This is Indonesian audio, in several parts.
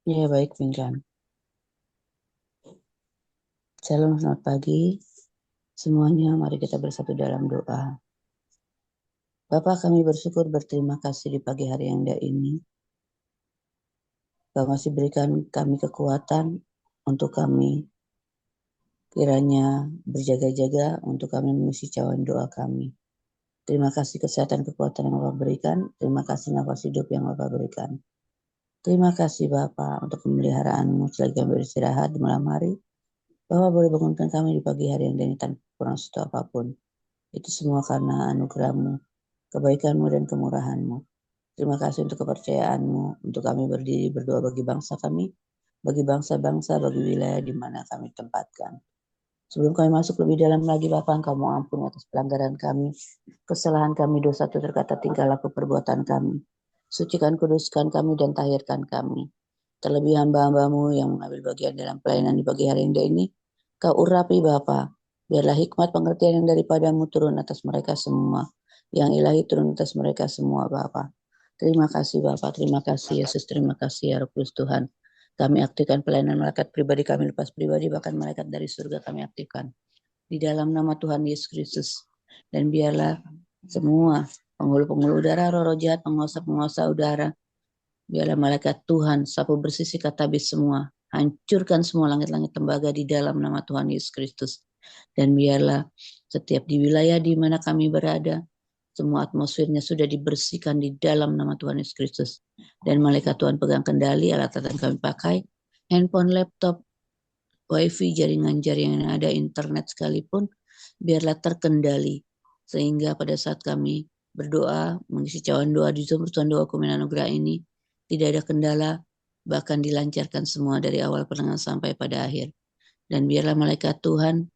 Ya, baik, Pinkan. Shalom, selamat pagi. Semuanya, mari kita bersatu dalam doa. Bapa, kami bersyukur berterima kasih di pagi hari yang indah ini. Kau masih berikan kami kekuatan untuk kami kiranya berjaga-jaga untuk kami mengisi cawan doa kami. Terima kasih kesehatan kekuatan yang Bapak berikan. Terima kasih nafas hidup yang Bapak berikan. Terima kasih Bapak untuk pemeliharaanmu selagi kami beristirahat di malam hari. Bapak boleh bangunkan kami di pagi hari yang ini tanpa kurang suatu apapun. Itu semua karena anugerah-Mu, kebaikan-Mu dan kemurahan-Mu. Terima kasih untuk kepercayaan-Mu, untuk kami berdiri berdoa bagi bangsa kami, bagi bangsa-bangsa, bagi wilayah di mana kami tempatkan. Sebelum kami masuk lebih dalam lagi, Bapak, Engkau mau ampuni atas pelanggaran kami, kesalahan kami, dosa itu terkata tingkah laku perbuatan kami. Sucikan, kuduskan kami, dan tahirkan kami. Terlebih hamba-hambamu yang mengambil bagian dalam pelayanan di pagi hari ini, Kau urapi Bapa. Biarlah hikmat pengertian yang daripadamu turun atas mereka semua. Yang ilahi turun atas mereka semua Bapa. Terima kasih Bapa, terima kasih Yesus, terima kasih ya Roh Kudus Tuhan. Kami aktifkan pelayanan malaikat pribadi kami, lepas pribadi, bahkan malaikat dari surga kami aktifkan. Di dalam nama Tuhan Yesus Kristus. Dan biarlah semua penghulu-penghulu udara, roh-roh jahat, penguasa-penguasa udara, biarlah malaikat Tuhan sapu bersih sikat habis semua. Hancurkan semua langit-langit tembaga di dalam nama Tuhan Yesus Kristus. Dan biarlah setiap di wilayah di mana kami berada, semua atmosfernya sudah dibersihkan di dalam nama Tuhan Yesus Kristus. Dan malaikat Tuhan pegang kendali alat-alat yang kami pakai, handphone, laptop, wifi, jaringan-jaringan yang ada, internet sekalipun, biarlah terkendali. Sehingga pada saat kami berdoa, mengisi cawan doa di Zoom Tuhan Doa Kumin Anugerah ini, tidak ada kendala, bahkan dilancarkan semua dari awal pertengahan sampai pada akhir. Dan biarlah malaikat Tuhan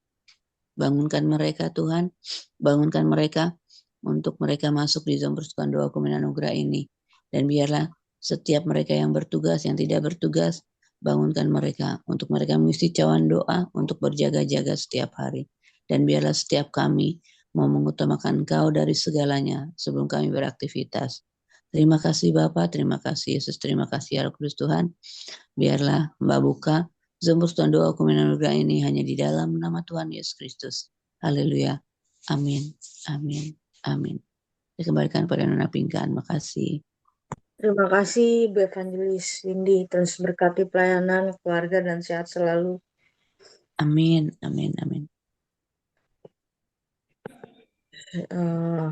bangunkan mereka Tuhan, bangunkan mereka untuk mereka masuk di Zoom Persekutuan Doa Kumin Anugerah ini. Dan biarlah setiap mereka yang bertugas, yang tidak bertugas, bangunkan mereka untuk mereka mengisi cawan doa untuk berjaga-jaga setiap hari. Dan biarlah setiap kami mau mengutamakan Engkau dari segalanya sebelum kami beraktivitas. Terima kasih Bapa, terima kasih Yesus, terima kasih ya Roh Kudus Tuhan. Biarlah Mbak buka Zoom Persekutuan Doa Kumin Anugerah ini hanya di dalam nama Tuhan Yesus Kristus. Haleluya. Amin. Amin. Amin. Dikembalikan pada Nona Pinkan. Makasih. Terima kasih Bu Evangelis Cindy, terus berkati pelayanan, keluarga, dan sehat selalu. Amin. Amin. Amin. Eh,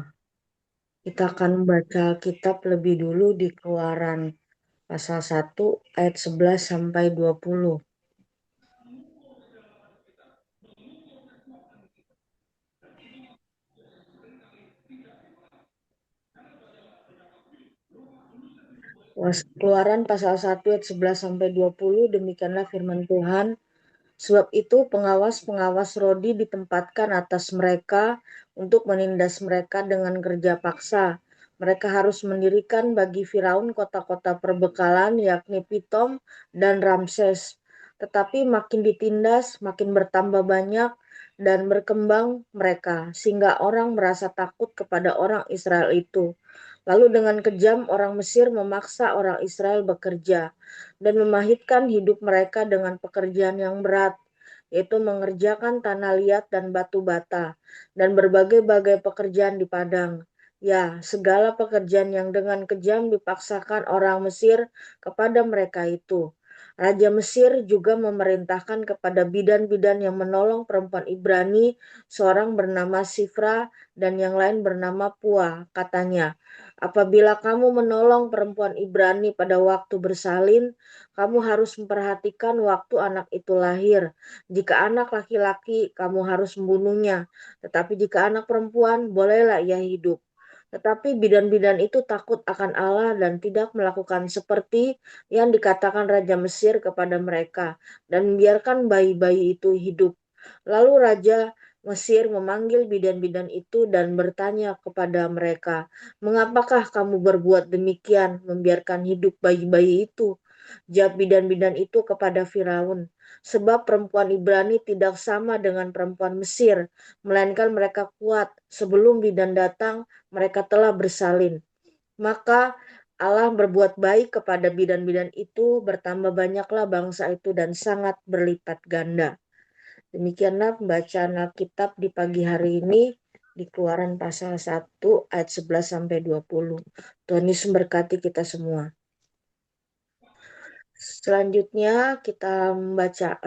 kita akan membaca kitab lebih dulu di Keluaran pasal 1 ayat 11 sampai 20. Keluaran pasal 1 ayat 11 sampai 20, demikianlah firman Tuhan. Sebab itu pengawas-pengawas Rodi ditempatkan atas mereka untuk menindas mereka dengan kerja paksa. Mereka harus mendirikan bagi Firaun kota-kota perbekalan, yakni Pitom dan Ramses. Tetapi makin ditindas, makin bertambah banyak dan berkembang mereka, sehingga orang merasa takut kepada orang Israel itu. Lalu dengan kejam orang Mesir memaksa orang Israel bekerja dan memahitkan hidup mereka dengan pekerjaan yang berat, yaitu mengerjakan tanah liat dan batu bata, dan berbagai-bagai pekerjaan di padang. Ya, segala pekerjaan yang dengan kejam dipaksakan orang Mesir kepada mereka itu. Raja Mesir juga memerintahkan kepada bidan-bidan yang menolong perempuan Ibrani, seorang bernama Sifra dan yang lain bernama Pua. Katanya, apabila kamu menolong perempuan Ibrani pada waktu bersalin, kamu harus memperhatikan waktu anak itu lahir. Jika anak laki-laki, kamu harus membunuhnya. Tetapi jika anak perempuan, bolehlah ia hidup. Tetapi bidan-bidan itu takut akan Allah dan tidak melakukan seperti yang dikatakan Raja Mesir kepada mereka, dan membiarkan bayi-bayi itu hidup. Lalu Raja Mesir memanggil bidan-bidan itu dan bertanya kepada mereka, "Mengapakah kamu berbuat demikian, membiarkan hidup bayi-bayi itu?" Jawab bidan-bidan itu kepada Firaun, "Sebab perempuan Ibrani tidak sama dengan perempuan Mesir, melainkan mereka kuat. Sebelum bidan datang, mereka telah bersalin." Maka Allah berbuat baik kepada bidan-bidan itu, bertambah banyaklah bangsa itu dan sangat berlipat ganda. Demikianlah pembacaan Alkitab di pagi hari ini di Keluaran pasal 1 ayat 11 sampai 20. Tuhan Yesus memberkati kita semua. Selanjutnya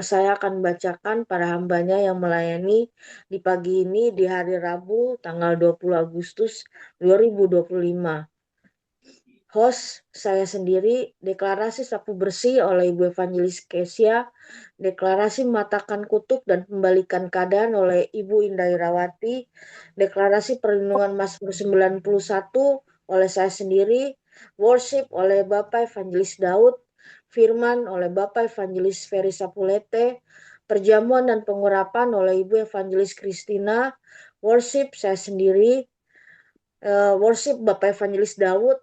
saya akan membacakan para hambanya yang melayani di pagi ini di hari Rabu tanggal 20 Agustus 2025. Host saya sendiri, deklarasi sapu bersih oleh Ibu Evangelis Kesia, deklarasi mematakan kutuk dan pembalikan keadaan oleh Ibu Indah Irawati, deklarasi perlindungan Mazmur 91 oleh saya sendiri, worship oleh Bapak Evangelis Daud, firman oleh Bapak Evangelis Ferry Sapulete, perjamuan dan pengurapan oleh Ibu Evangelis Christina, worship saya sendiri, worship Bapak Evangelis Daud,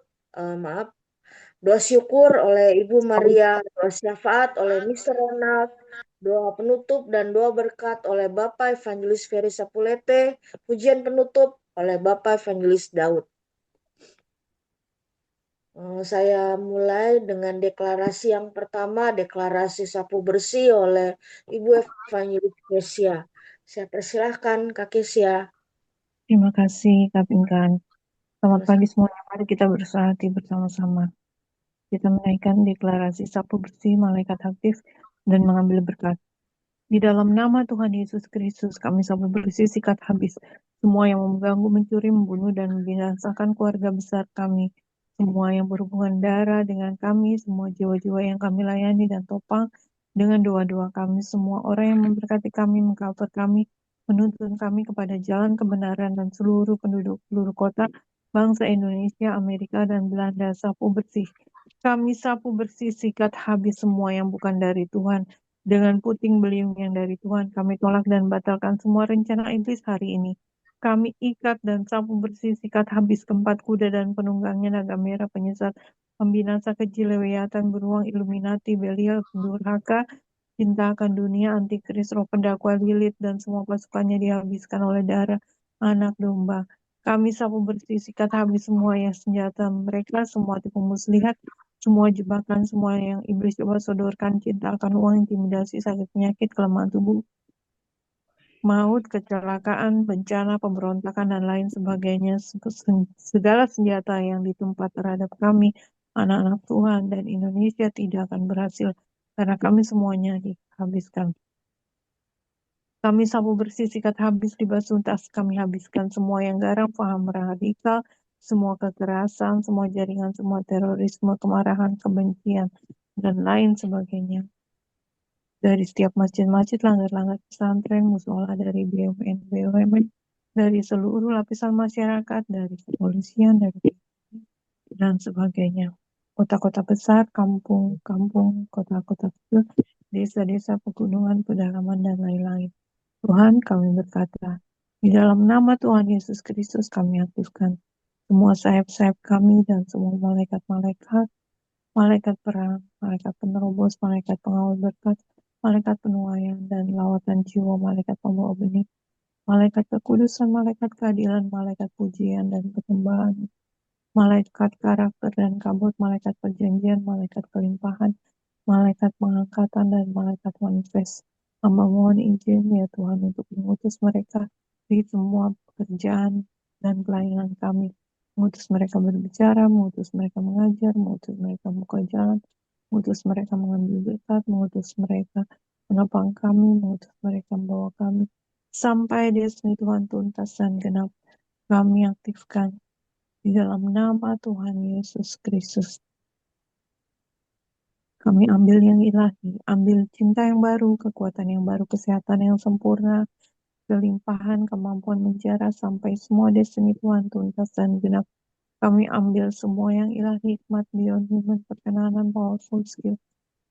doa syukur oleh Ibu Maria, doa syafaat oleh Mr. Ronald, doa penutup dan doa berkat oleh Bapak Evangelis Ferry Sapulete, pujian penutup oleh Bapak Evangelis Daud. Saya mulai dengan deklarasi yang pertama, deklarasi sapu bersih oleh Ibu Evangelis Kesia. Saya persilahkan Kak Kesia. Terima kasih, Kak Pinkan. Selamat pagi semuanya. Mari kita bersaksi bersama-sama. Kita menaikkan deklarasi sapu bersih malaikat aktif dan mengambil berkat. Di dalam nama Tuhan Yesus Kristus, kami sapu bersih sikat habis semua yang mengganggu, mencuri, membunuh, dan membinasakan keluarga besar kami. Semua yang berhubungan darah dengan kami, semua jiwa-jiwa yang kami layani dan topang dengan doa-doa kami, semua orang yang memberkati kami, mengcover kami, menuntun kami kepada jalan kebenaran, dan seluruh penduduk seluruh kota, bangsa Indonesia, Amerika, dan Belanda, sapu bersih. Kami sapu bersih sikat habis semua yang bukan dari Tuhan. Dengan puting beliung yang dari Tuhan, kami tolak dan batalkan semua rencana iblis hari ini. Kami ikat dan sapu bersih sikat habis keempat kuda dan penunggangnya, naga merah penyesat, pembinasa keji, lewiatan, beruang, Illuminati, Belial, durhaka, cinta akan dunia, antikris, roh pendakwa, Lilith, dan semua pasukannya dihabiskan oleh darah anak domba. Kami sapu bersih sikat habis semua yang senjata mereka, semua tipu muslihat, semua jebakan, semua yang iblis coba sodorkan, cinta akan uang, intimidasi, sakit penyakit, kelemahan tubuh, maut, kecelakaan, bencana, pemberontakan, dan lain sebagainya. Segala senjata yang ditempat terhadap kami, anak-anak Tuhan dan Indonesia tidak akan berhasil, karena kami semuanya dihabiskan. Kami sapu bersih sikat habis dibasuh tuntas, kami habiskan semua yang garang, paham radikal, semua kekerasan, semua jaringan, semua terorisme, kemarahan, kebencian, dan lain sebagainya. Dari setiap masjid-masjid, langgar-langgar pesantren, musola, dari BUMN, dari seluruh lapisan masyarakat, dari kepolisian, dari dan sebagainya. Kota-kota besar, kampung-kampung, kota-kota kecil, desa-desa, pegunungan, pedalaman, dan lain-lain. Tuhan, kami berkata, di dalam nama Tuhan Yesus Kristus kami aktifkan semua sayap-sayap kami dan semua malaikat-malaikat, malaikat perang, malaikat penerobos, malaikat pengawal berkat, malaikat penuaian dan lawatan jiwa, malaikat pembawa benih, malaikat kekudusan, malaikat keadilan, malaikat pujian dan penyembahan, malaikat karakter dan kabut, malaikat perjanjian, malaikat kelimpahan, malaikat pengangkatan, dan malaikat manifest. Hamba mohon izin ya Tuhan untuk mengutus mereka di semua pekerjaan dan pelayanan kami. Mengutus mereka berbicara, mengutus mereka mengajar, mengutus mereka membuka jalan, mengutus mereka mengambil berkat, mengutus mereka menopang kami, mengutus mereka membawa kami sampai destinasi Tuhan tuntas dan genap. Kami aktifkan di dalam nama Tuhan Yesus Kristus. Kami ambil yang ilahi, ambil cinta yang baru, kekuatan yang baru, kesehatan yang sempurna, kelimpahan, kemampuan menjara, sampai semua destiny Tuhan tuntas dan genap. Kami ambil semua yang ilahi, hikmat, beyond human, perkenanan, powerful skill,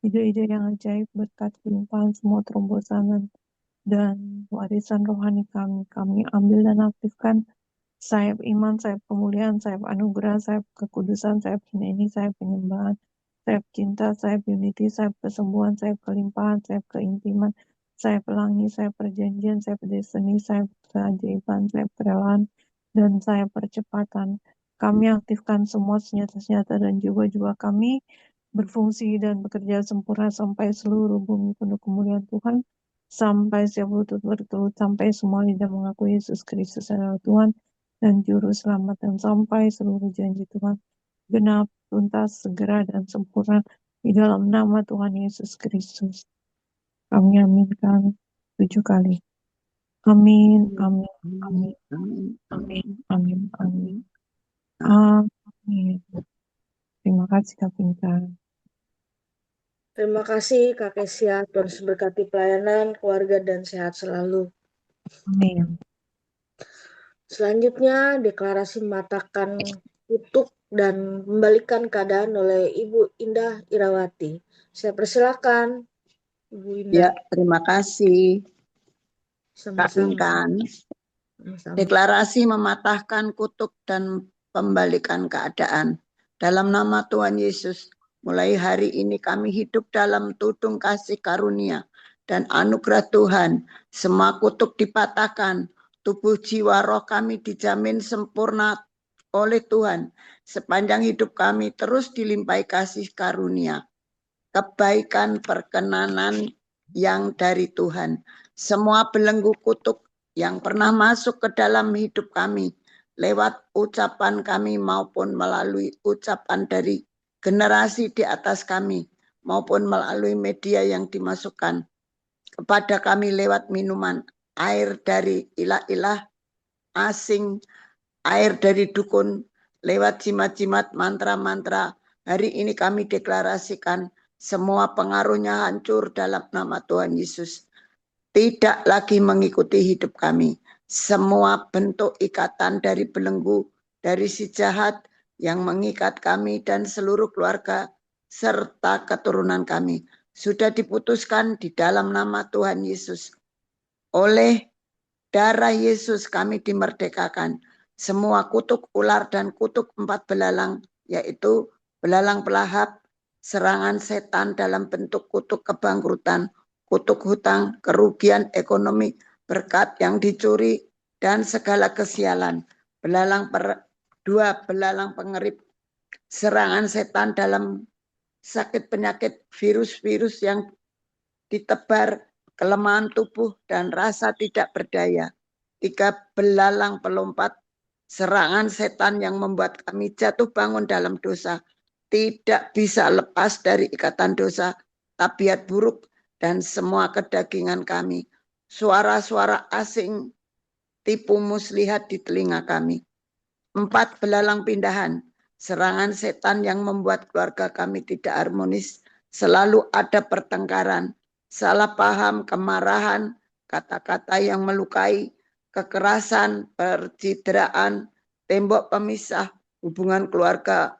ide-ide yang ajaib, berkat, kelimpahan, semua terobosan dan warisan rohani kami. Kami ambil dan aktifkan sayap iman, sayap kemuliaan, sayap anugerah, sayap kekudusan, sayap ini, sayap penyembahan, sayap cinta, sayap unity, sayap kesembuhan, sayap kelimpahan, sayap keintiman, sayap pelangi, sayap perjanjian, sayap destiny, sayap keajaiban, sayap kerelaan, dan sayap percepatan. Kami aktifkan semua senjata-senjata dan jiwa-jiwa kami berfungsi dan bekerja sempurna sampai seluruh bumi penuh kemuliaan Tuhan, sampai setiap lutut bertelut, sampai semua lidah mengakui Yesus Kristus adalah Tuhan dan Juru Selamat, dan sampai seluruh janji Tuhan genap, tuntas, segera, dan sempurna di dalam nama Tuhan Yesus Kristus. Kami aminkan 7 kali. Amin, amin, amin, amin, amin, amin. Amin. Terima kasih Kak Pintar. Terima kasih Kak Kesia, Tuhan berkati pelayanan, keluarga, dan sehat selalu. Amin. Selanjutnya, deklarasi mematahkan kutuk dan membalikan keadaan oleh Ibu Indah Irawati. Saya persilakan, Ibu Ya, Indah. terima kasih Kak Sama-sama. Pinkan. Sama-sama. Deklarasi mematahkan kutuk dan membalikan keadaan. Dalam nama Tuhan Yesus, mulai hari ini kami hidup dalam tudung kasih karunia dan anugerah Tuhan. Semua kutuk dipatahkan, tubuh jiwa roh kami dijamin sempurna oleh Tuhan. Sepanjang hidup kami terus dilimpahi kasih karunia, kebaikan, perkenanan yang dari Tuhan. Semua belenggu kutuk yang pernah masuk ke dalam hidup kami lewat ucapan kami maupun melalui ucapan dari generasi di atas kami maupun melalui media yang dimasukkan kepada kami lewat minuman, air dari ilah-ilah asing, air dari dukun, lewat jimat-jimat, mantra-mantra. Hari ini kami deklarasikan semua pengaruhnya hancur dalam nama Tuhan Yesus. Tidak lagi mengikuti hidup kami. Semua bentuk ikatan dari belenggu, dari si jahat yang mengikat kami dan seluruh keluarga serta keturunan kami sudah diputuskan di dalam nama Tuhan Yesus. Oleh darah Yesus kami dimerdekakan. Semua kutuk ular dan kutuk 4 belalang, yaitu belalang pelahap, serangan setan dalam bentuk kutuk kebangkrutan, kutuk hutang, kerugian ekonomi, berkat yang dicuri, dan segala kesialan. Dua belalang pengerip, serangan setan dalam sakit penyakit, virus-virus yang ditebar, kelemahan tubuh dan rasa tidak berdaya. 3 belalang pelompat, serangan setan yang membuat kami jatuh bangun dalam dosa, tidak bisa lepas dari ikatan dosa, tabiat buruk, dan semua kedagingan kami. Suara-suara asing, tipu muslihat di telinga kami. 4 belalang pindahan, serangan setan yang membuat keluarga kami tidak harmonis, selalu ada pertengkaran, salah paham, kemarahan, kata-kata yang melukai, kekerasan, percideraan, tembok pemisah, hubungan keluarga,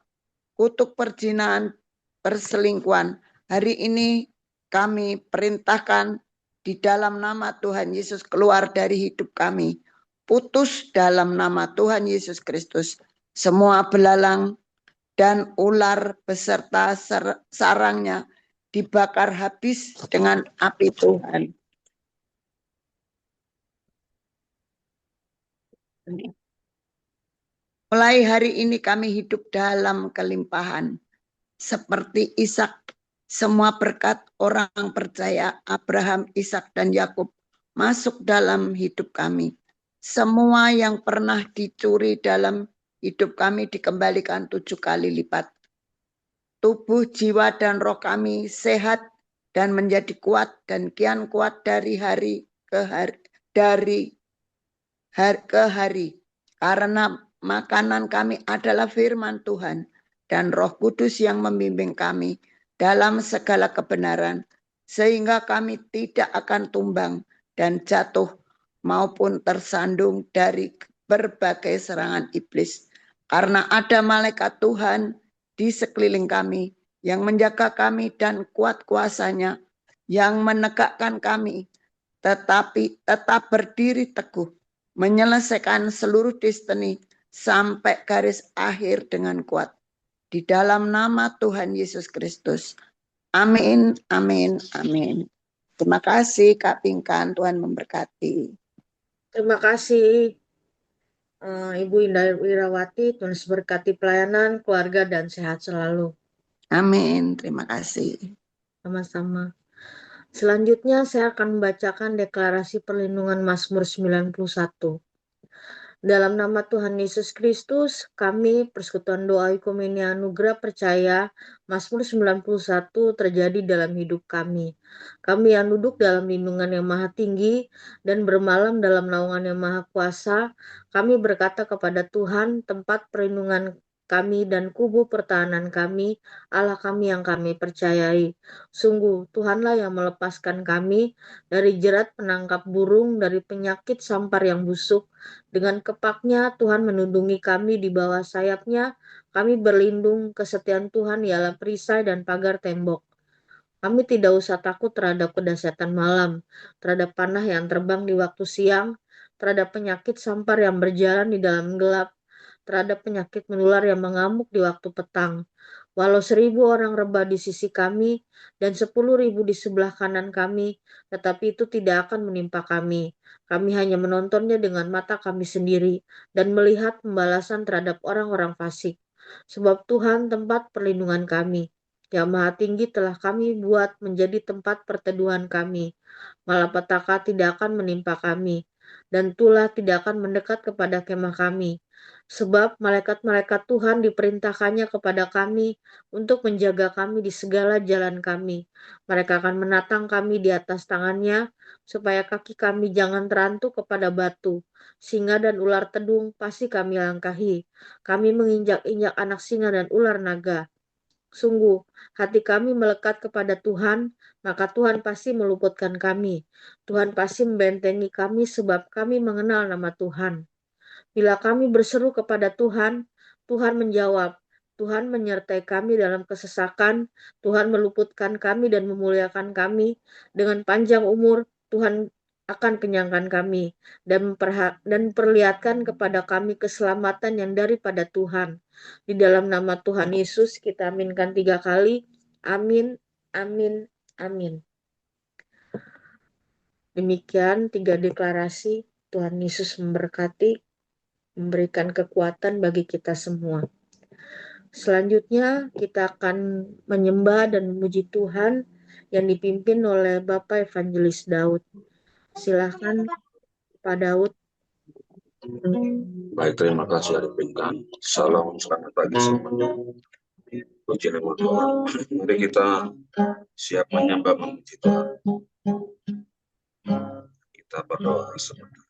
kutuk perzinahan, perselingkuhan. Hari ini kami perintahkan di dalam nama Tuhan Yesus keluar dari hidup kami. Putus dalam nama Tuhan Yesus Kristus. Semua belalang dan ular beserta sarangnya dibakar habis dengan api Tuhan. Mulai hari ini kami hidup dalam kelimpahan. Seperti Ishak, semua berkat orang percaya Abraham, Ishak, dan Yakub masuk dalam hidup kami. Semua yang pernah dicuri dalam hidup kami dikembalikan 7 kali lipat. Tubuh, jiwa, dan roh kami sehat dan menjadi kuat dan kian kuat dari hari ke hari. Karena makanan kami adalah firman Tuhan dan Roh Kudus yang membimbing kami dalam segala kebenaran, sehingga kami tidak akan tumbang dan jatuh maupun tersandung dari berbagai serangan iblis. Karena ada malaikat Tuhan di sekeliling kami yang menjaga kami dan kuat kuasanya yang menegakkan kami, tetapi tetap berdiri teguh, menyelesaikan seluruh destiny sampai garis akhir dengan kuat. Di dalam nama Tuhan Yesus Kristus. Amin, amin, amin. Terima kasih Kak Pinkan, Tuhan memberkati. Terima kasih Ibu Indah Wirawati, Tuhan Yesus berkati pelayanan, keluarga, dan sehat selalu. Amin. Terima kasih. Sama-sama. Selanjutnya saya akan membacakan deklarasi perlindungan Mazmur 91. Dalam nama Tuhan Yesus Kristus, kami Persekutuan Doa Ekumene Anugerah percaya Mazmur 91 terjadi dalam hidup kami. Kami yang duduk dalam lindungan yang maha tinggi dan bermalam dalam naungan yang maha kuasa, kami berkata kepada Tuhan, tempat perlindungan kami dan kubu pertahanan kami, Allah kami yang kami percayai. Sungguh, Tuhanlah yang melepaskan kami dari jerat penangkap burung, dari penyakit sampar yang busuk. Dengan kepaknya Tuhan melindungi kami, di bawah sayapnya kami berlindung. Kesetiaan Tuhan ialah perisai dan pagar tembok. Kami tidak usah takut terhadap kedahsyatan malam, terhadap panah yang terbang di waktu siang, terhadap penyakit sampar yang berjalan di dalam gelap, terhadap penyakit menular yang mengamuk di waktu petang. Walau 1000 orang rebah di sisi kami dan 10.000 di sebelah kanan kami, tetapi itu tidak akan menimpa kami. Kami hanya menontonnya dengan mata kami sendiri dan melihat pembalasan terhadap orang-orang fasik. Sebab Tuhan tempat perlindungan kami, yang maha tinggi telah kami buat menjadi tempat perteduhan kami. Malapetaka tidak akan menimpa kami, dan tulah tidak akan mendekat kepada kemah kami. Sebab malaikat-malaikat Tuhan diperintahkannya kepada kami untuk menjaga kami di segala jalan kami. Mereka akan menatang kami di atas tangannya, supaya kaki kami jangan terantuk kepada batu. Singa dan ular tedung pasti kami langkahi. Kami menginjak-injak anak singa dan ular naga. Sungguh, hati kami melekat kepada Tuhan, maka Tuhan pasti meluputkan kami. Tuhan pasti membentengi kami sebab kami mengenal nama Tuhan. Bila kami berseru kepada Tuhan, Tuhan menjawab. Tuhan menyertai kami dalam kesesakan. Tuhan meluputkan kami dan memuliakan kami. Dengan panjang umur, Tuhan akan kenyangkan kami dan perlihatkan kepada kami keselamatan yang daripada Tuhan. Di dalam nama Tuhan Yesus kita aminkan 3 kali. Amin, amin, amin. Demikian 3 deklarasi. Tuhan Yesus memberkati, memberikan kekuatan bagi kita semua. Selanjutnya kita akan menyembah dan memuji Tuhan yang dipimpin oleh Bapak Evangelis Daud. Silakan Pak Daud. Baik, terima kasih Adik Pinkan. Salam selamat pagi semuanya. Puji nama Tuhan. Mari kita siap menyembah memuji Tuhan. Kita berdoa sebentar.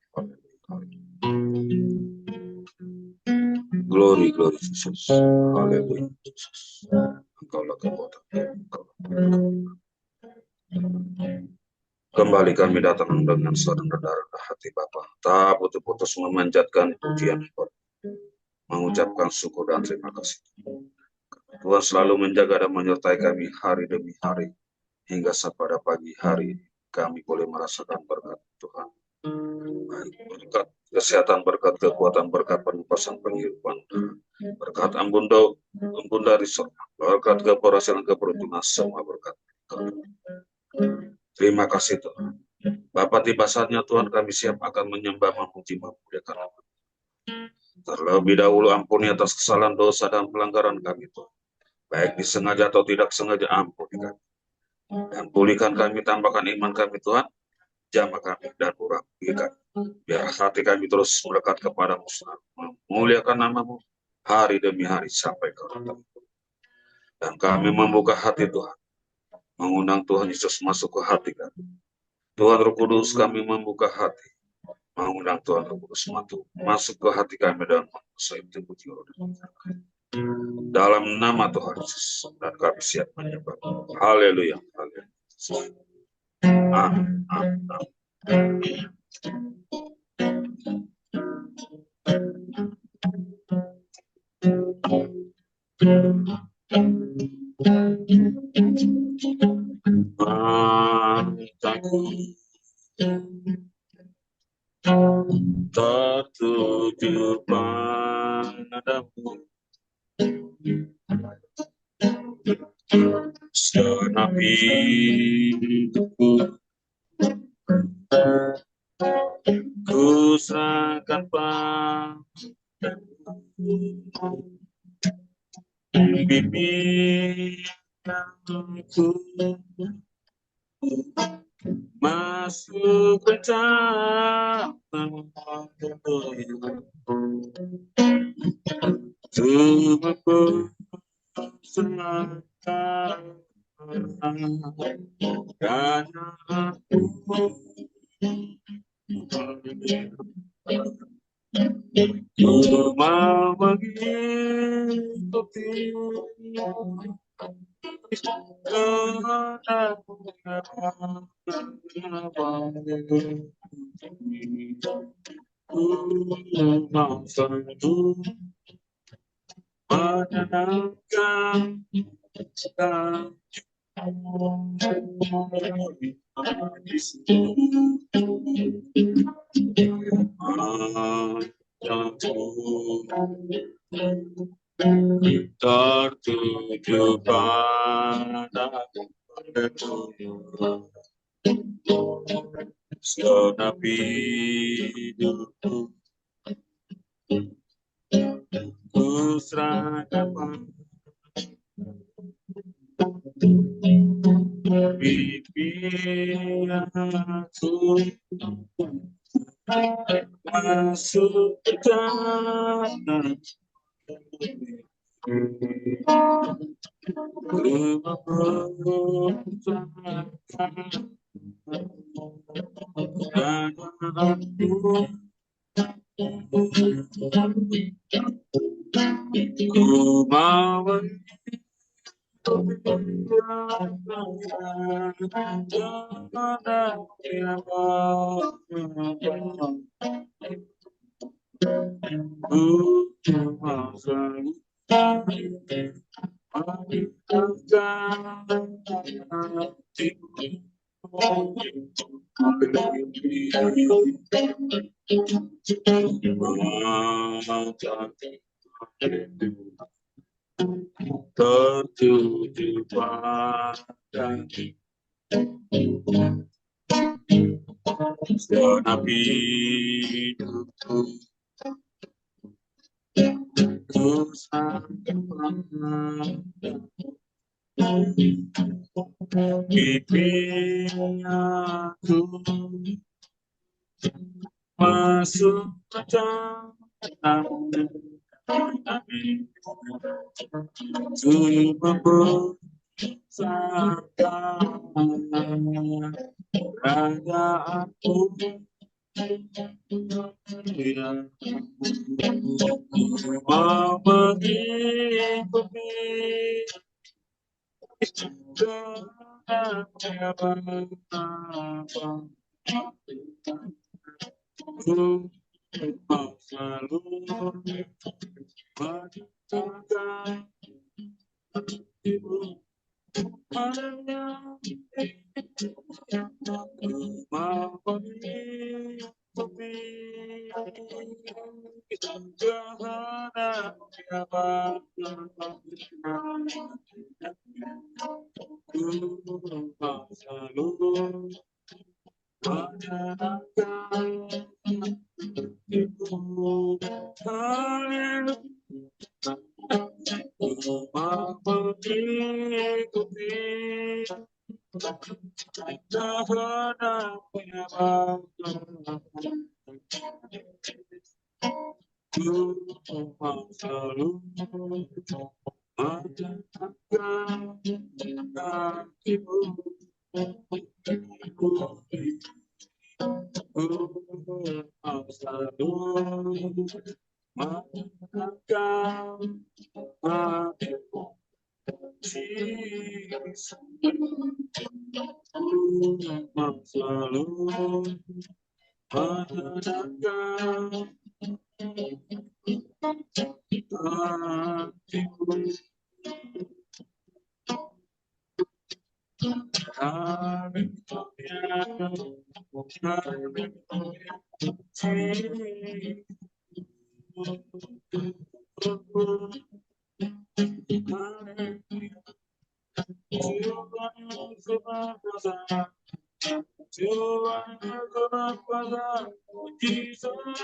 Glory, glory Jesus. Haleluya Jesus. Engkaulah kekuatan. Kembali kami datang dengan sedang rendah hati Bapa. Tak putus-putus memanjatkan pujian, mengucapkan syukur dan terima kasih. Tuhan selalu menjaga dan menyertai kami hari demi hari, hingga pada pagi hari kami boleh merasakan berkat Tuhan. Berkat kesehatan, berkat kekuatan, berkat penumpasan penghidupan, berkat ampun dari surga, berkat keberhasilan, keberuntungan, semua berkat. Terima kasih Tuhan. Bapa, tiba saatnya Tuhan kami siap akan menyembah, memuji, memuliakan nama. Terlebih dahulu ampuni atas kesalahan, dosa, dan pelanggaran kami Tuhan. Baik disengaja atau tidak sengaja, ampuni kami. Dan pulihkan kami, tambahkan iman kami Tuhan. Jamah kami dan urapi kami. Biar hati kami terus melekat kepadamu, memuliakan namamu hari demi hari sampai kau datang. Dan kami membuka hati Tuhan, mengundang Tuhan Yesus masuk ke hati kami. Tuhan Roh Kudus, kami membuka hati, mengundang Tuhan Roh Kudus masuk ke hati kami dan menguasai puji dalam nama Tuhan Yesus. Dan kami siap menyembah. Haleluya. Haleluya. Amin. Amin. Tertuju padamu, segenap hidupku, ku ku serahkan bimbinganku masuk rencana tubuhku serahkan dan aku mau mengikuti mau selalu menyenangkan tertuju padaku segenap hidupku ku serahkan bimbinganku masuk ke dalam ku mau tertuju padaku segenap hidupku ku serahkan bimbinganku masuk ke dalam tubuhku serahkan kerajaanku mau mengikuti ku mau selalu menjaga ibu hanya mau mengikuti kehendak Bapa ku mau selalu menjaga ibu hanya mau mengikuti kehendak Bapa ku mau selalu menjaga ibu ku mau selalu menjaga ibu Jesus mau selalu menjaga hatiku Tuhan kepada Jesus.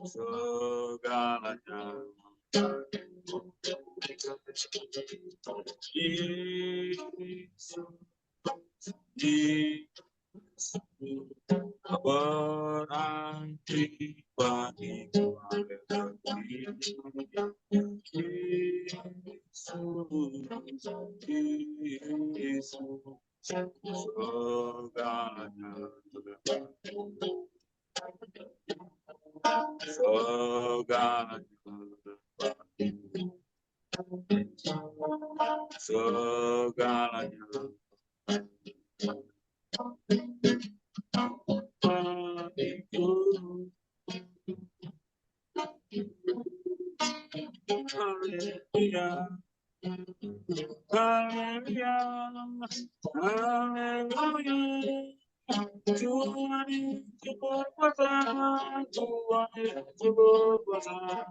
segalanya. Berarti bagiku Yesus segalanya, segalanya bagiku. Haleluya, haleluya, haleluya. Tuhan itu berkuasa, Tuhan itu berkuasa.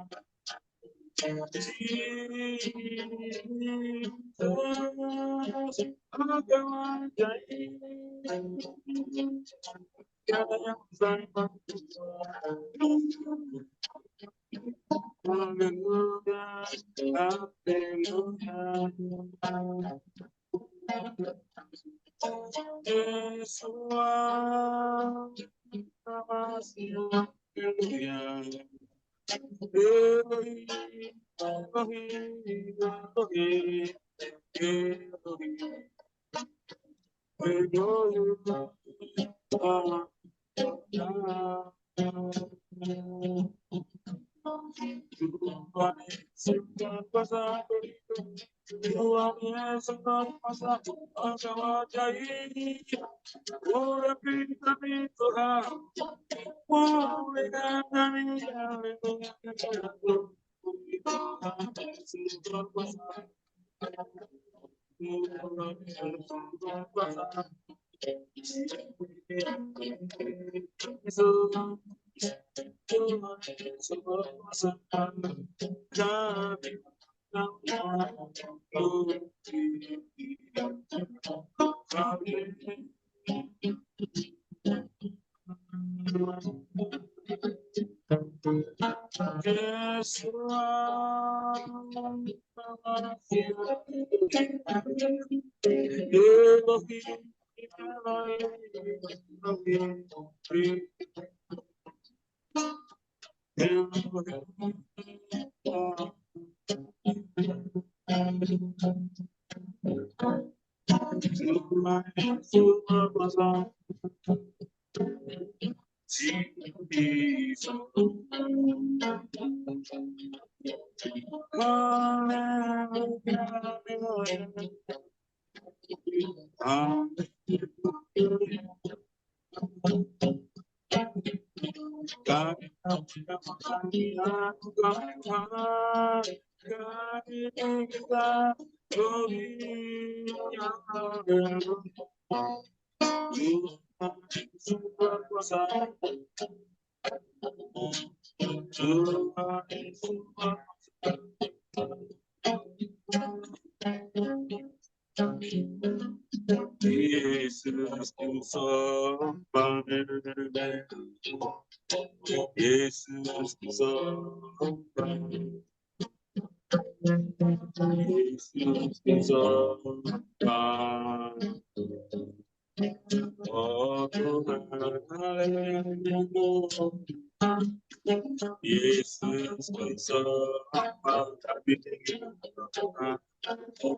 Terus akan jadi tiada yang sama. Haleluya, haleluya. Yesus, haleluya. Yesus ku sopan, Yesus ku sopan, Yesus ku sopan. Oh Tuhan, haleluya. Yesus ku sopan,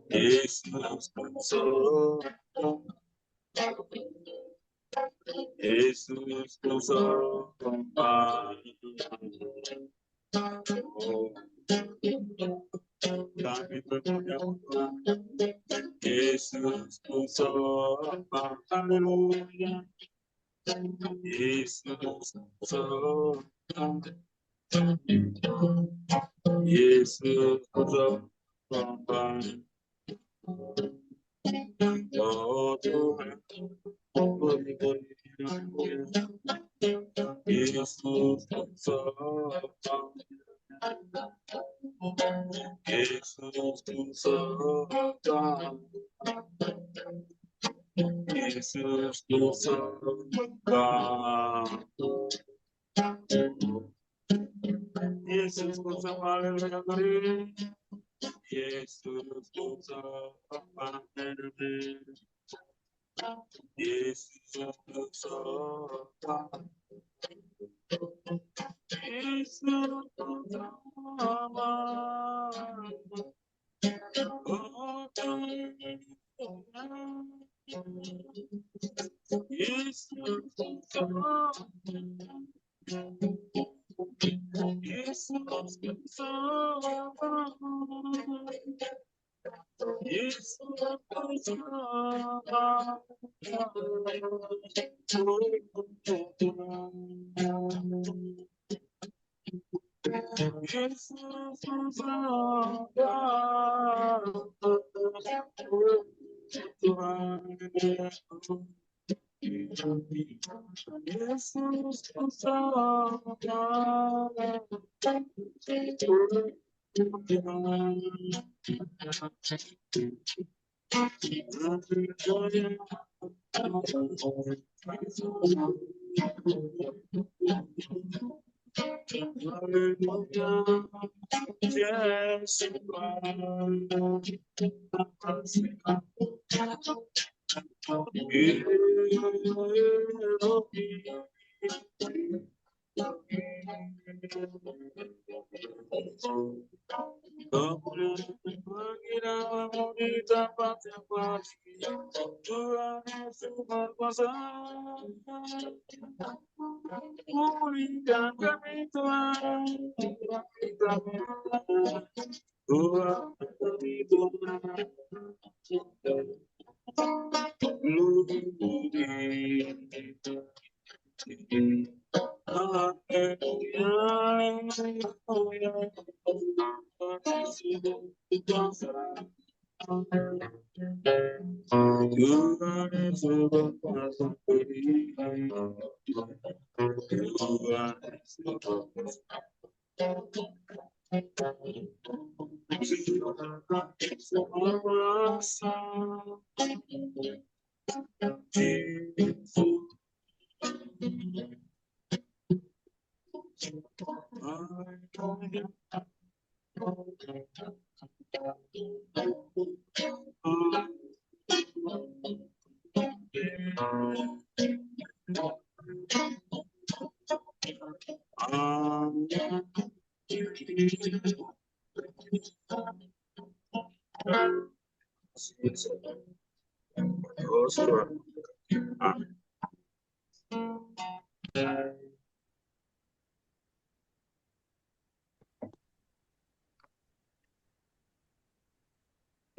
Yesus ku sopan, Yesus ku sopan. Oh, kami berdoa, Yesus ku sopan, haleluya. Yesus ku sopan, Yesus ku sopan. Oh Tuhan, Yesus ku sopan, Yesus ku sopan, Yesus ku sopan. Yesus ku sembah negeri, Yesus ku sembah negeri, Yesus ku sembah, Yesus ku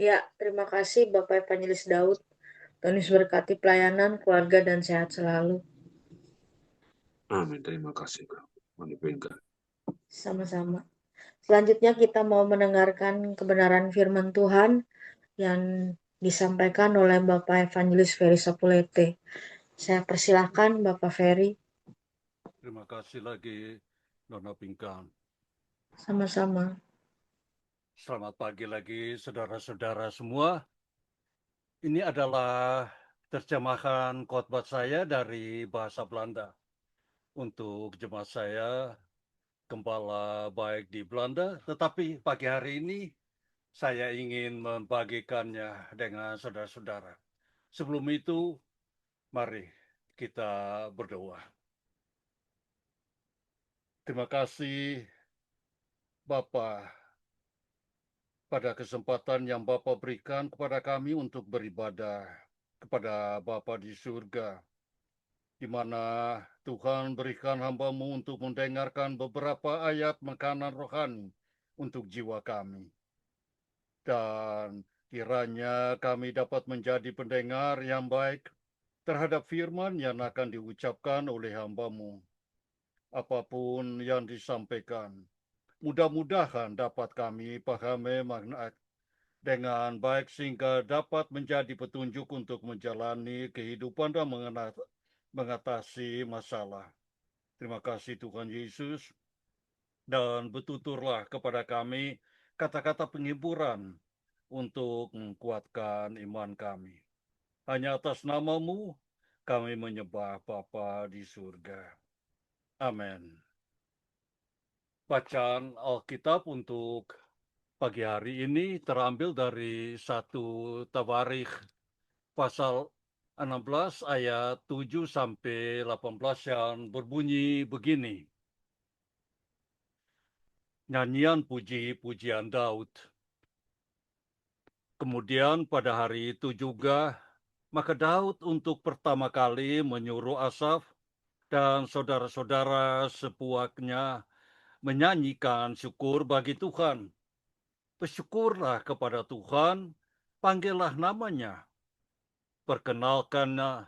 Ya, terima kasih Bapak Evangelis Daud. Tuhan Yesus berkati pelayanan, keluarga, dan sehat selalu. Amin. Terima kasih, Kak. Menipinkan. Sama-sama. Selanjutnya kita mau mendengarkan kebenaran firman Tuhan yang disampaikan oleh Bapak Evangelis Ferry Sapulete. Saya persilahkan Bapak Ferry. Terima kasih lagi, Nona Pinkan. Sama-sama. Selamat pagi lagi, saudara-saudara semua. Ini adalah terjemahan khotbah saya dari bahasa Belanda. Untuk jemaat saya, gembala baik di Belanda, tetapi pagi hari ini saya ingin membagikannya dengan saudara-saudara. Sebelum itu, mari kita berdoa. Terima kasih, Bapa, pada kesempatan yang Bapa berikan kepada kami untuk beribadah kepada Bapa di surga, di mana Tuhan berikan hamba-Mu untuk mendengarkan beberapa ayat makanan rohani untuk jiwa kami. Dan kiranya kami dapat menjadi pendengar yang baik terhadap firman yang akan diucapkan oleh hamba-Mu. Apapun yang disampaikan, mudah-mudahan dapat kami pahami makna dengan baik sehingga dapat menjadi petunjuk untuk menjalani kehidupan dan mengatasi masalah. Terima kasih Tuhan Yesus, dan bertuturlah kepada kami kata-kata penghiburan untuk menguatkan iman kami. Hanya atas nama-Mu kami menyembah Bapa di surga. Amin. Bacaan Alkitab untuk pagi hari ini terambil dari 1 Tawarikh pasal 16 ayat 7 sampai 18 yang berbunyi begini. Nyanyian puji-pujian Daud. Kemudian pada hari itu juga, maka Daud untuk pertama kali menyuruh Asaf dan saudara-saudara sepuaknya menyanyikan syukur bagi Tuhan. Bersyukurlah kepada Tuhan, panggillah namanya, perkenalkanlah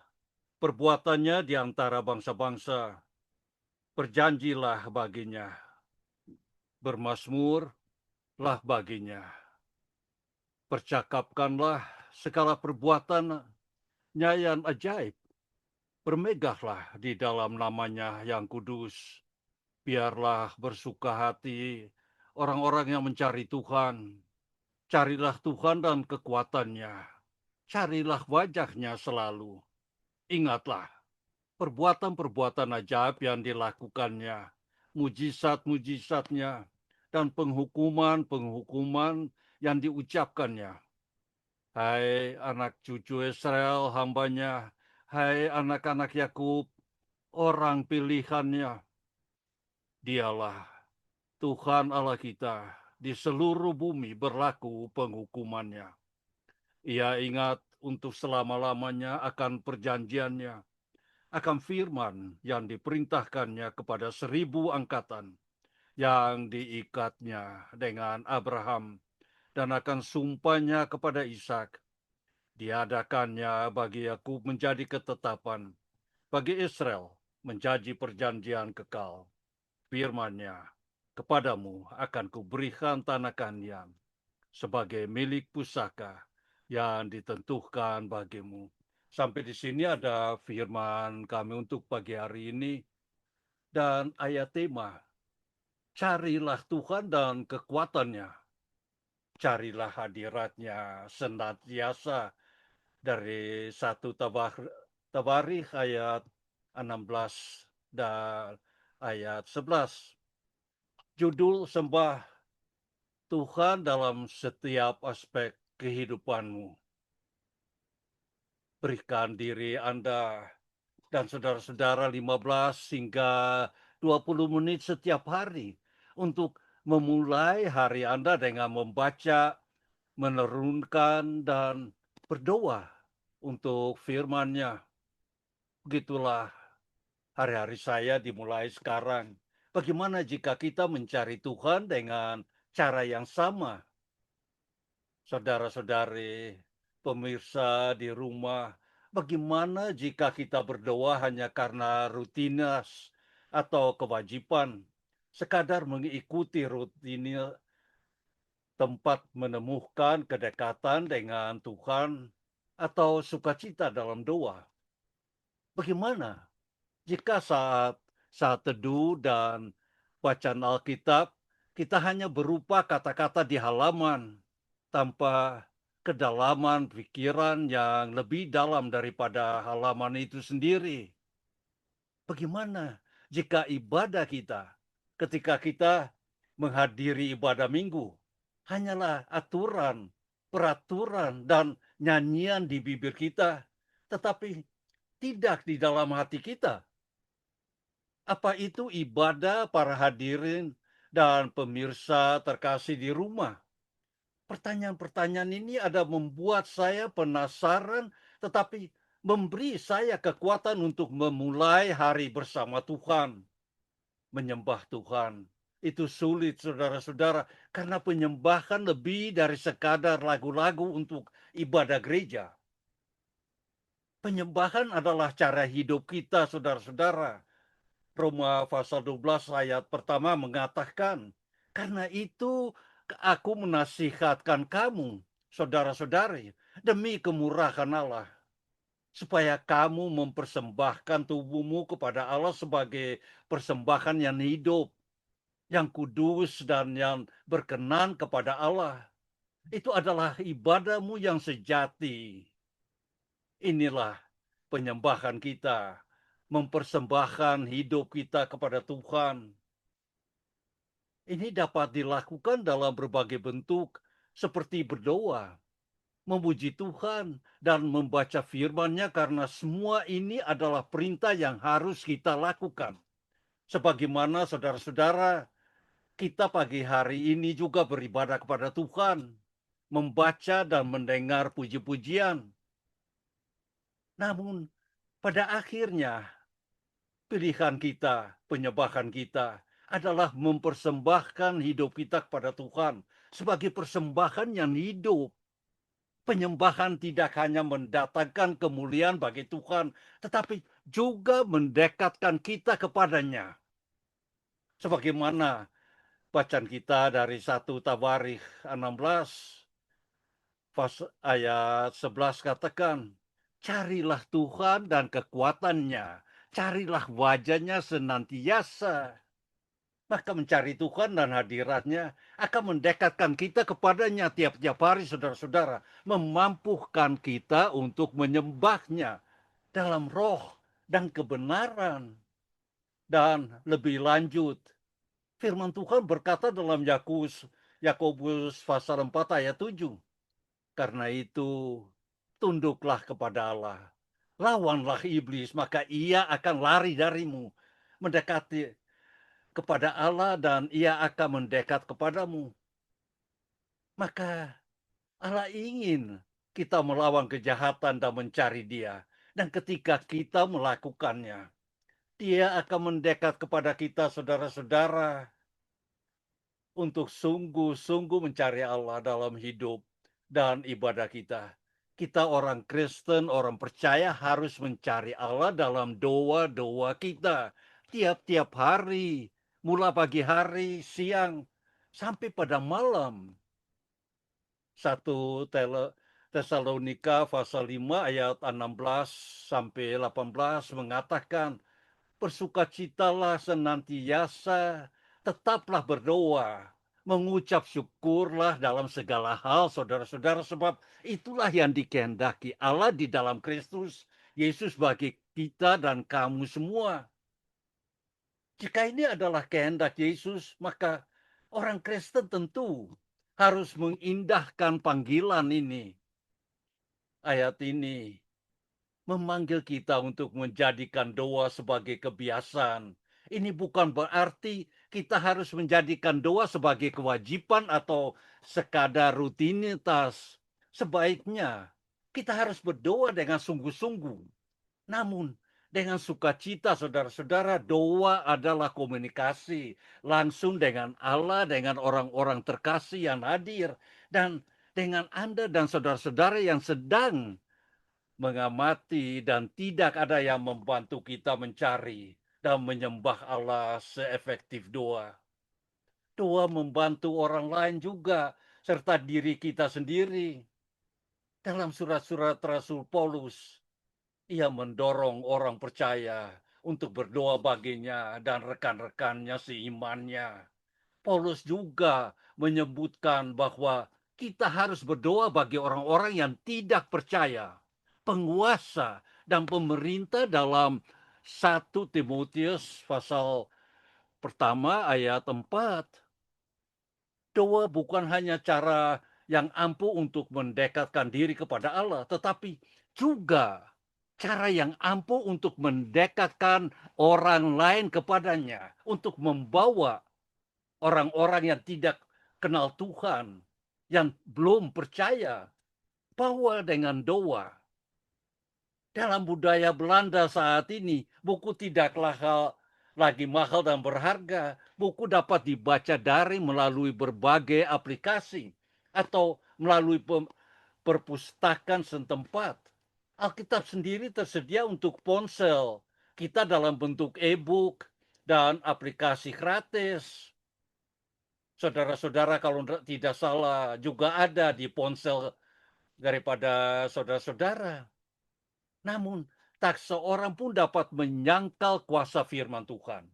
perbuatannya di antara bangsa-bangsa, berjanjilah baginya, bermazmurlah baginya, percakapkanlah segala perbuatannya yang ajaib, bermegahlah di dalam namanya yang kudus, biarlah bersuka hati orang-orang yang mencari Tuhan, carilah Tuhan dan kekuatannya, carilah wajahnya selalu. Ingatlah perbuatan-perbuatan ajaib yang dilakukannya, mujizat-mujizatnya, dan penghukuman-penghukuman yang diucapkannya. Hai anak cucu Israel hambanya, hai anak-anak Yakub, orang pilihannya. Dialah Tuhan Allah kita, di seluruh bumi berlaku penghukumannya. Ia ingat untuk selama-lamanya akan perjanjiannya, akan firman yang diperintahkannya kepada 1000 angkatan, yang diikatnya dengan Abraham, dan akan sumpahnya kepada Ishak. Diadakannya bagi Yakub menjadi ketetapan, bagi Israel menjadi perjanjian kekal. Firman-Nya, kepadamu akan kuberikan tanah Kanaan sebagai milik pusaka yang ditentukan bagimu. Sampai di sini ada firman kami untuk pagi hari ini dan ayat tema, carilah Tuhan dan kekuatannya, carilah hadiratnya senantiasa, dari 1 Tawarikh ayat 16 dan ayat 11. Judul sembah Tuhan dalam setiap aspek kehidupanmu. Berikan diri Anda dan saudara-saudara 15 hingga 20 menit setiap hari untuk memulai hari Anda dengan membaca, menurunkan, dan berdoa untuk firman-Nya. Begitulah hari-hari saya dimulai sekarang. Bagaimana jika kita mencari Tuhan dengan cara yang sama? Saudara-saudari, pemirsa di rumah, bagaimana jika kita berdoa hanya karena rutinitas atau kewajiban, sekadar mengikuti rutinitas tempat menemukan kedekatan dengan Tuhan atau sukacita dalam doa? Bagaimana jika saat teduh dan bacaan Alkitab, kita hanya berupa kata-kata di halaman, tanpa kedalaman pikiran yang lebih dalam daripada halaman itu sendiri? Bagaimana jika ibadah kita, ketika kita menghadiri ibadah minggu, hanyalah aturan, peraturan, dan nyanyian di bibir kita, tetapi tidak di dalam hati kita? Apa itu ibadah para hadirin dan pemirsa terkasih di rumah? Pertanyaan-pertanyaan ini ada membuat saya penasaran, tetapi memberi saya kekuatan untuk memulai hari bersama Tuhan. Menyembah Tuhan itu sulit, saudara-saudara, karena penyembahan lebih dari sekadar lagu-lagu untuk ibadah gereja. Penyembahan adalah cara hidup kita, saudara-saudara. Roma pasal 12 ayat pertama mengatakan, karena itu aku menasihatkan kamu, saudara-saudari, demi kemurahan Allah, supaya kamu mempersembahkan tubuhmu kepada Allah sebagai persembahan yang hidup, yang kudus, dan yang berkenan kepada Allah. Itu adalah ibadahmu yang sejati. Inilah penyembahan kita, mempersembahkan hidup kita kepada Tuhan. Ini dapat dilakukan dalam berbagai bentuk, seperti berdoa, memuji Tuhan, dan membaca firman-Nya, karena semua ini adalah perintah yang harus kita lakukan. Sebagaimana saudara-saudara, kita pagi hari ini juga beribadah kepada Tuhan, membaca dan mendengar puji-pujian. Namun pada akhirnya pilihan kita, penyembahan kita adalah mempersembahkan hidup kita kepada Tuhan sebagai persembahan yang hidup. Penyembahan tidak hanya mendatangkan kemuliaan bagi Tuhan, tetapi juga mendekatkan kita kepadanya. Sebagaimana bacaan kita dari 1 Tawarikh 16 ayat 11 katakan, carilah Tuhan dan kekuatannya, carilah wajahnya senantiasa. Maka mencari Tuhan dan hadiratnya akan mendekatkan kita kepadanya tiap-tiap hari, saudara-saudara. Memampukan kita untuk menyembahnya dalam roh dan kebenaran. Dan lebih lanjut, firman Tuhan berkata dalam Yakobus pasal 4 ayat 7. Karena itu, tunduklah kepada Allah. Lawanlah iblis, maka ia akan lari darimu. Mendekati kepada Allah dan ia akan mendekat kepadamu. Maka Allah ingin kita melawan kejahatan dan mencari Dia. Dan ketika kita melakukannya, Dia akan mendekat kepada kita, saudara-saudara, untuk sungguh-sungguh mencari Allah dalam hidup dan ibadah kita. Kita orang Kristen, orang percaya harus mencari Allah dalam doa-doa kita. Tiap-tiap hari, mulai pagi hari, siang, sampai pada malam. 1 Tesalonika pasal 5 ayat 16 sampai 18 mengatakan, bersukacitalah senantiasa, tetaplah berdoa, mengucap syukurlah dalam segala hal, saudara-saudara, sebab itulah yang dikehendaki Allah di dalam Kristus Yesus bagi kita dan kamu semua. Jika ini adalah kehendak Yesus, maka orang Kristen tentu harus mengindahkan panggilan ini. Ayat ini memanggil kita untuk menjadikan doa sebagai kebiasaan. Ini bukan berarti kita harus menjadikan doa sebagai kewajiban atau sekadar rutinitas. Sebaiknya kita harus berdoa dengan sungguh-sungguh. Namun dengan sukacita, saudara-saudara, doa adalah komunikasi langsung dengan Allah, dengan orang-orang terkasih yang hadir, dan dengan Anda dan saudara-saudara yang sedang mengamati, dan tidak ada yang membantu kita mencari dan menyembah Allah seefektif doa. Doa membantu orang lain juga, serta diri kita sendiri. Dalam surat-surat Rasul Paulus, ia mendorong orang percaya untuk berdoa baginya dan rekan-rekannya seimannya. Paulus juga menyebutkan bahwa kita harus berdoa bagi orang-orang yang tidak percaya, penguasa dan pemerintah dalam 1 Timotius pasal pertama ayat 4. Doa bukan hanya cara yang ampuh untuk mendekatkan diri kepada Allah, tetapi juga cara yang ampuh untuk mendekatkan orang lain kepadanya, untuk membawa orang-orang yang tidak kenal Tuhan, yang belum percaya, bawa dengan doa. Dalam budaya Belanda saat ini, buku tidaklah lagi mahal dan berharga. Buku dapat dibaca daring melalui berbagai aplikasi atau melalui perpustakaan setempat. Alkitab sendiri tersedia untuk ponsel kita dalam bentuk e-book dan aplikasi gratis. Saudara-saudara, kalau tidak salah juga ada di ponsel daripada saudara-saudara. Namun, tak seorang pun dapat menyangkal kuasa firman Tuhan.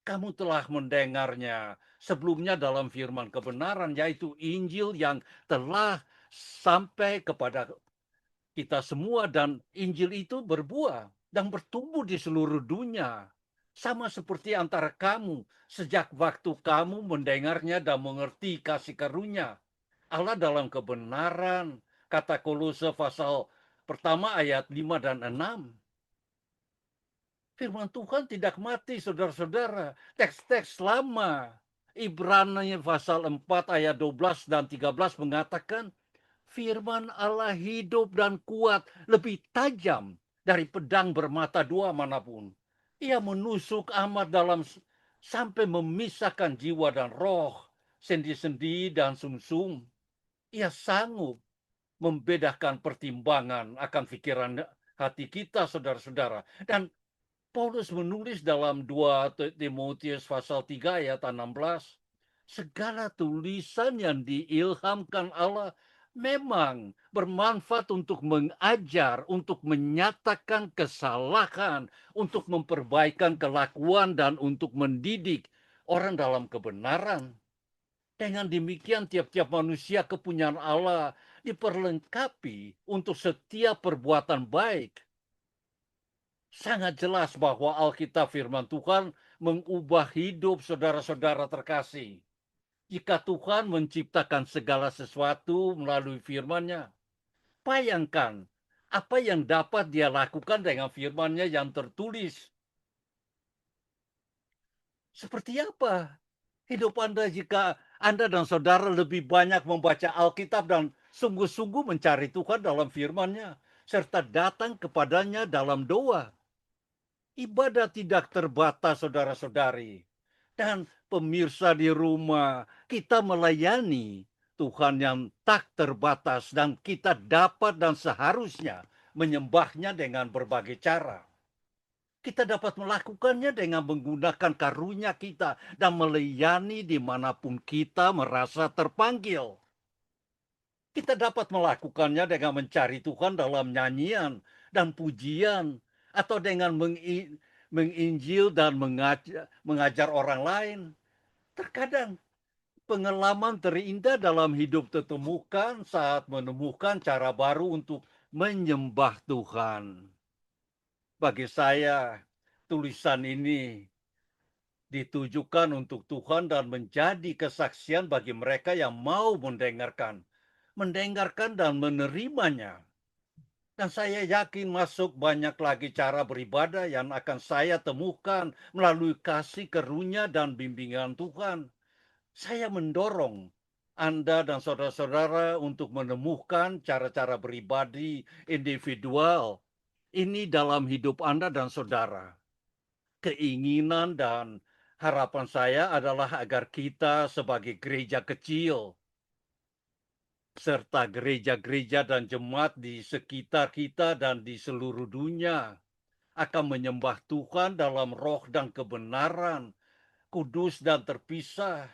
Kamu telah mendengarnya sebelumnya dalam firman kebenaran, yaitu Injil yang telah sampai kepada kita semua, dan Injil itu berbuah dan bertumbuh di seluruh dunia Sama seperti antara kamu sejak waktu kamu mendengarnya dan mengerti kasih karunia Allah dalam kebenaran. Kata Kolose pasal pertama ayat 5 dan 6. Firman Tuhan tidak mati, saudara-saudara. Teks-teks lama, Ibrani pasal 4 ayat 12 dan 13 mengatakan, firman Allah hidup dan kuat, lebih tajam dari pedang bermata dua manapun. Ia menusuk amat dalam sampai memisahkan jiwa dan roh, sendi-sendi dan sumsum. Ia sanggup membedakan pertimbangan akan pikiran hati kita, saudara-saudara. Dan Paulus menulis dalam 2 Timotius pasal 3 ayat 16, segala tulisan yang diilhamkan Allah memang bermanfaat untuk mengajar, untuk menyatakan kesalahan, untuk memperbaikan kelakuan, dan untuk mendidik orang dalam kebenaran. Dengan demikian tiap-tiap manusia kepunyaan Allah diperlengkapi untuk setiap perbuatan baik. Sangat jelas bahwa Alkitab firman Tuhan mengubah hidup saudara-saudara terkasih. Jika Tuhan menciptakan segala sesuatu melalui firman-Nya, bayangkan apa yang dapat Dia lakukan dengan firman-Nya yang tertulis. Seperti apa hidup Anda jika Anda dan saudara lebih banyak membaca Alkitab dan sungguh-sungguh mencari Tuhan dalam firman-Nya, serta datang kepadanya dalam doa? Ibadah tidak terbatas, saudara-saudari. Dan pemirsa di rumah, kita melayani Tuhan yang tak terbatas, dan kita dapat dan seharusnya menyembahnya dengan berbagai cara. Kita dapat melakukannya dengan menggunakan karunia kita dan melayani dimanapun kita merasa terpanggil. Kita dapat melakukannya dengan mencari Tuhan dalam nyanyian dan pujian, atau dengan menginjil dan mengajar orang lain. Terkadang pengalaman terindah dalam hidup ditemukan saat menemukan cara baru untuk menyembah Tuhan. Bagi saya, tulisan ini ditujukan untuk Tuhan dan menjadi kesaksian bagi mereka yang mau mendengarkan dan menerimanya. Dan saya yakin masuk banyak lagi cara beribadah yang akan saya temukan melalui kasih karunia dan bimbingan Tuhan. Saya mendorong Anda dan saudara-saudara untuk menemukan cara-cara beribadi individual ini dalam hidup Anda dan saudara. Keinginan dan harapan saya adalah agar kita sebagai gereja kecil, serta gereja-gereja dan jemaat di sekitar kita dan di seluruh dunia akan menyembah Tuhan dalam roh dan kebenaran, kudus dan terpisah.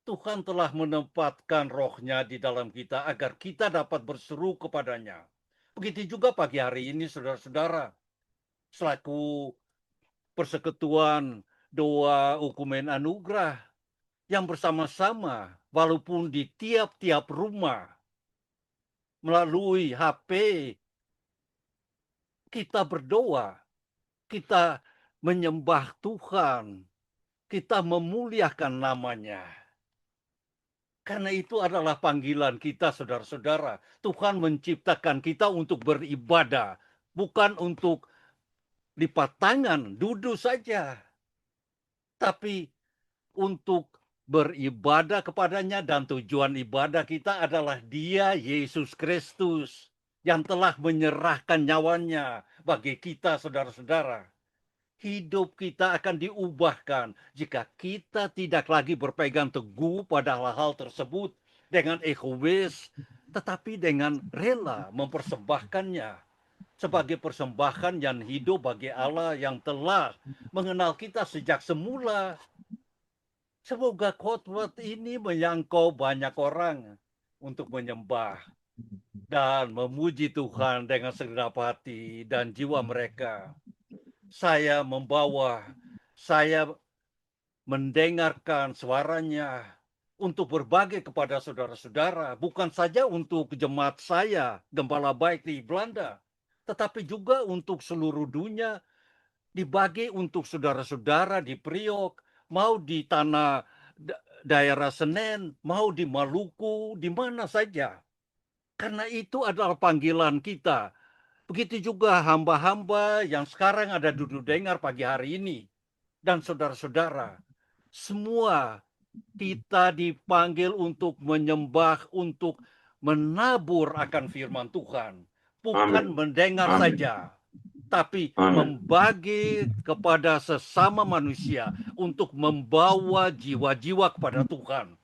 Tuhan telah menempatkan rohnya di dalam kita agar kita dapat berseru kepadanya. Begitu juga pagi hari ini, saudara-saudara, selaku persekutuan doa ukumen anugerah yang bersama-sama, walaupun di tiap-tiap rumah, melalui HP, kita berdoa, kita menyembah Tuhan, kita memuliakan namanya. Karena itu adalah panggilan kita, saudara-saudara. Tuhan menciptakan kita untuk beribadah, bukan untuk lipat tangan, duduk saja. Tapi untuk beribadah kepadanya, dan tujuan ibadah kita adalah Dia, Yesus Kristus, yang telah menyerahkan nyawanya bagi kita, saudara-saudara. Hidup kita akan diubahkan jika kita tidak lagi berpegang teguh pada hal-hal tersebut dengan egois, tetapi dengan rela mempersembahkannya sebagai persembahan yang hidup bagi Allah yang telah mengenal kita sejak semula. Semoga khotbah ini menyangkau banyak orang untuk menyembah dan memuji Tuhan dengan segenap hati dan jiwa mereka. Saya mendengarkan suaranya untuk berbagi kepada saudara-saudara, bukan saja untuk jemaat saya, gembala baik di Belanda, tetapi juga untuk seluruh dunia dibagi untuk saudara-saudara di Priok, mau di tanah daerah Senen, mau di Maluku, di mana saja. Karena itu adalah panggilan kita. Begitu juga hamba-hamba yang sekarang ada duduk dengar pagi hari ini. Dan saudara-saudara, semua kita dipanggil untuk menyembah, untuk menabur akan firman Tuhan. Bukan Amin. mendengar Amin. saja, tapi Amin. membagi kepada sesama manusia untuk membawa jiwa-jiwa kepada Tuhan.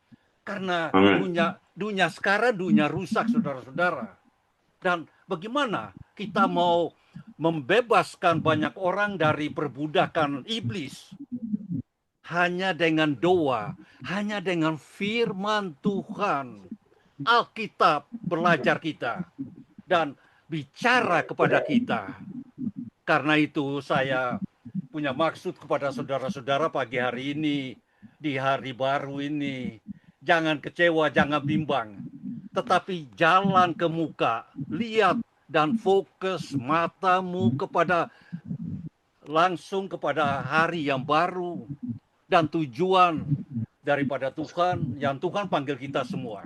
Karena Amin. dunia sekarang dunia rusak, saudara-saudara. Dan bagaimana kita mau membebaskan banyak orang dari perbudakan iblis? Hanya dengan doa, hanya dengan firman Tuhan. Alkitab belajar kita dan bicara kepada kita. Karena itu saya punya maksud kepada saudara-saudara pagi hari ini, di hari baru ini. Jangan kecewa, jangan bimbang. Tetapi jalan ke muka, lihat dan fokus matamu langsung kepada hari yang baru dan tujuan daripada Tuhan yang Tuhan panggil kita semua.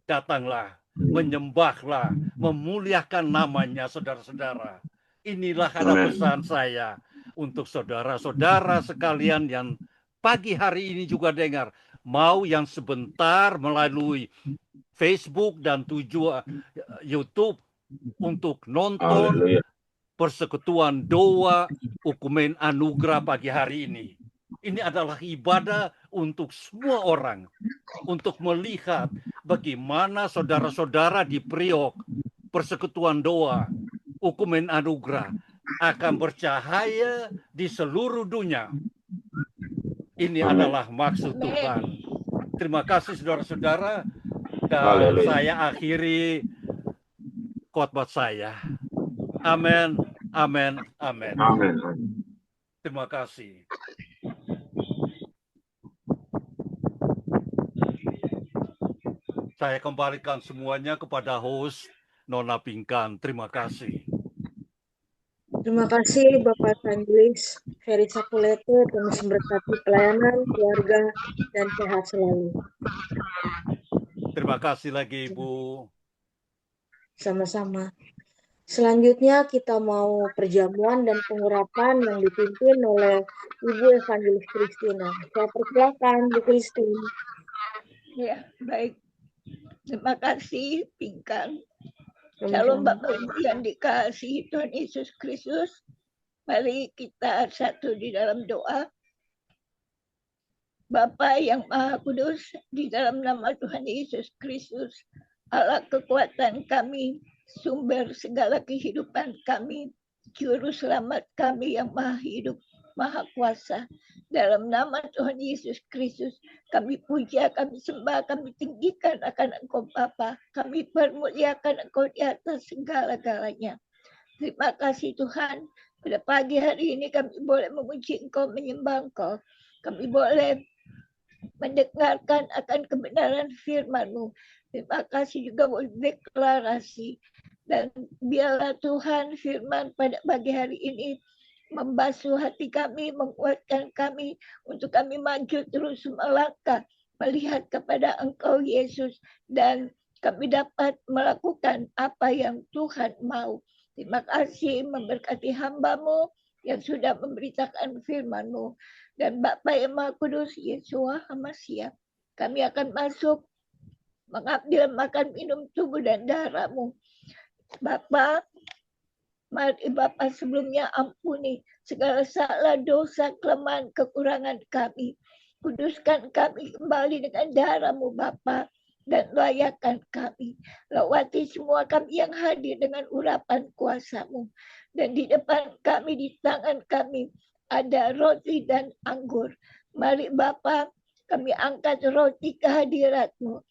Datanglah, menyembahlah, memuliakan namanya, saudara-saudara. Inilah ada pesan saya untuk saudara-saudara sekalian yang pagi hari ini juga dengar. Mau yang sebentar melalui Facebook dan YouTube untuk nonton Haleluya. persekutuan doa Ukumen Anugerah pagi hari ini. Ini adalah ibadah untuk semua orang, untuk melihat bagaimana saudara-saudara di Priok, persekutuan doa Ukumen Anugerah akan bercahaya di seluruh dunia. Ini Amin. adalah maksud Tuhan. Terima kasih saudara-saudara, dan Haleluya. saya akhiri khotbah saya. Amin, amin, amin. Amin. Terima kasih. Saya kembalikan semuanya kepada host Nona Pinkan. Terima kasih. Terima kasih Bapak Evangelis Ferry Sapulete, Tuhan memberkati pelayanan, keluarga, dan sehat selalu. Terima kasih lagi Ibu. Sama-sama. Selanjutnya kita mau perjamuan dan pengurapan yang dipimpin oleh Ibu Evangelis Christina. Saya persilakan Bu Christine. Ya, baik. Terima kasih, Pinkan. Sama-sama. Shalom Bapak Ibu yang dikasihi Tuhan Yesus Kristus. Mari kita satu di dalam doa. Bapa yang Maha Kudus, di dalam nama Tuhan Yesus Kristus, Allah kekuatan kami, sumber segala kehidupan kami, juru selamat kami yang Maha Hidup, Maha Kuasa. Dalam nama Tuhan Yesus Kristus, kami puja, kami sembah, kami tinggikan akan Engkau Bapa. Kami permuliakan Engkau di atas segala-galanya. Terima kasih Tuhan. Pada pagi hari ini kami boleh memuji Engkau, menyembah Engkau. Kami boleh mendengarkan akan kebenaran firman-Mu. Terima kasih juga boleh deklarasi. Dan biarlah Tuhan firman pada pagi hari ini membasuh hati kami, menguatkan kami untuk kami maju terus melangkah, melihat kepada Engkau Yesus, dan kami dapat melakukan apa yang Tuhan mau. Terima kasih memberkati hamba-Mu yang sudah memberitakan firman-Mu. Dan Bapa yang Maha Kudus, Yeshua HaMashiach, kami akan masuk mengambil makan minum tubuh dan darah-Mu. Bapa, mari Bapa sebelumnya ampuni segala salah, dosa, kelemahan, kekurangan kami. Kuduskan kami kembali dengan darah-Mu Bapa, dan layakan kami. Lawati semua kami yang hadir dengan urapan kuasa-Mu. Dan di depan kami, di tangan kami, ada roti dan anggur. Mari Bapa, kami angkat roti kehadirat-Mu.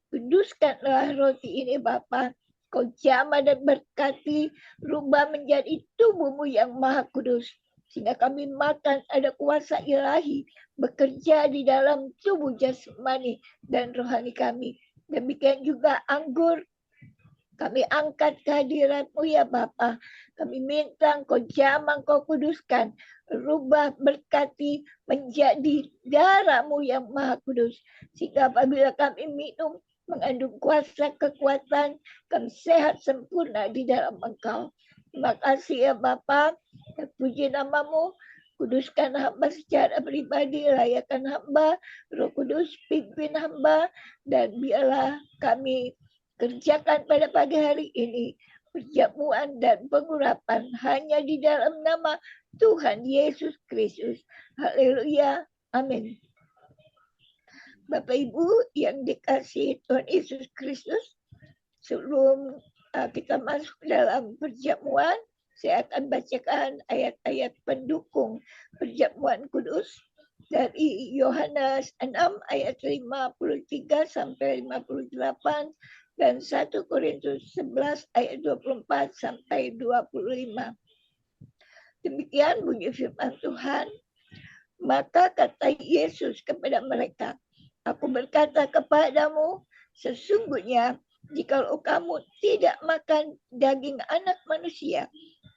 Kuduskanlah roti ini Bapa. Kau jamah dan berkati, rubah menjadi tubuh-Mu yang Maha Kudus. Sehingga kami makan, ada kuasa ilahi bekerja di dalam tubuh jasmani dan rohani kami. Demikian juga anggur Kami angkat kehadirat-Mu ya Bapa. Kami minta Engkau jamah, Engkau kuduskan. Rubah, berkati menjadi darah-Mu yang maha kudus. Sehingga apabila kami minum, mengandung kuasa kekuatan, kami sehat sempurna di dalam Engkau. Terima kasih ya Bapa. Puji nama-Mu. Kuduskan hamba secara pribadi, layakan hamba, Roh Kudus pimpin hamba, dan biarlah kami kerjakan pada pagi hari ini perjamuan dan pengurapan hanya di dalam nama Tuhan Yesus Kristus. Haleluya. Amin. Bapak Ibu yang dikasihi Tuhan Yesus Kristus, sebelum kita masuk dalam perjamuan, saya akan bacakan ayat-ayat pendukung perjamuan kudus dari Yohanes 6 ayat 53 sampai 58 dan 1 Korintus 11 ayat 24 sampai 25. Demikian bunyi firman Tuhan. Maka kata Yesus kepada mereka, Aku berkata kepadamu, sesungguhnya jikalau kamu tidak makan daging anak manusia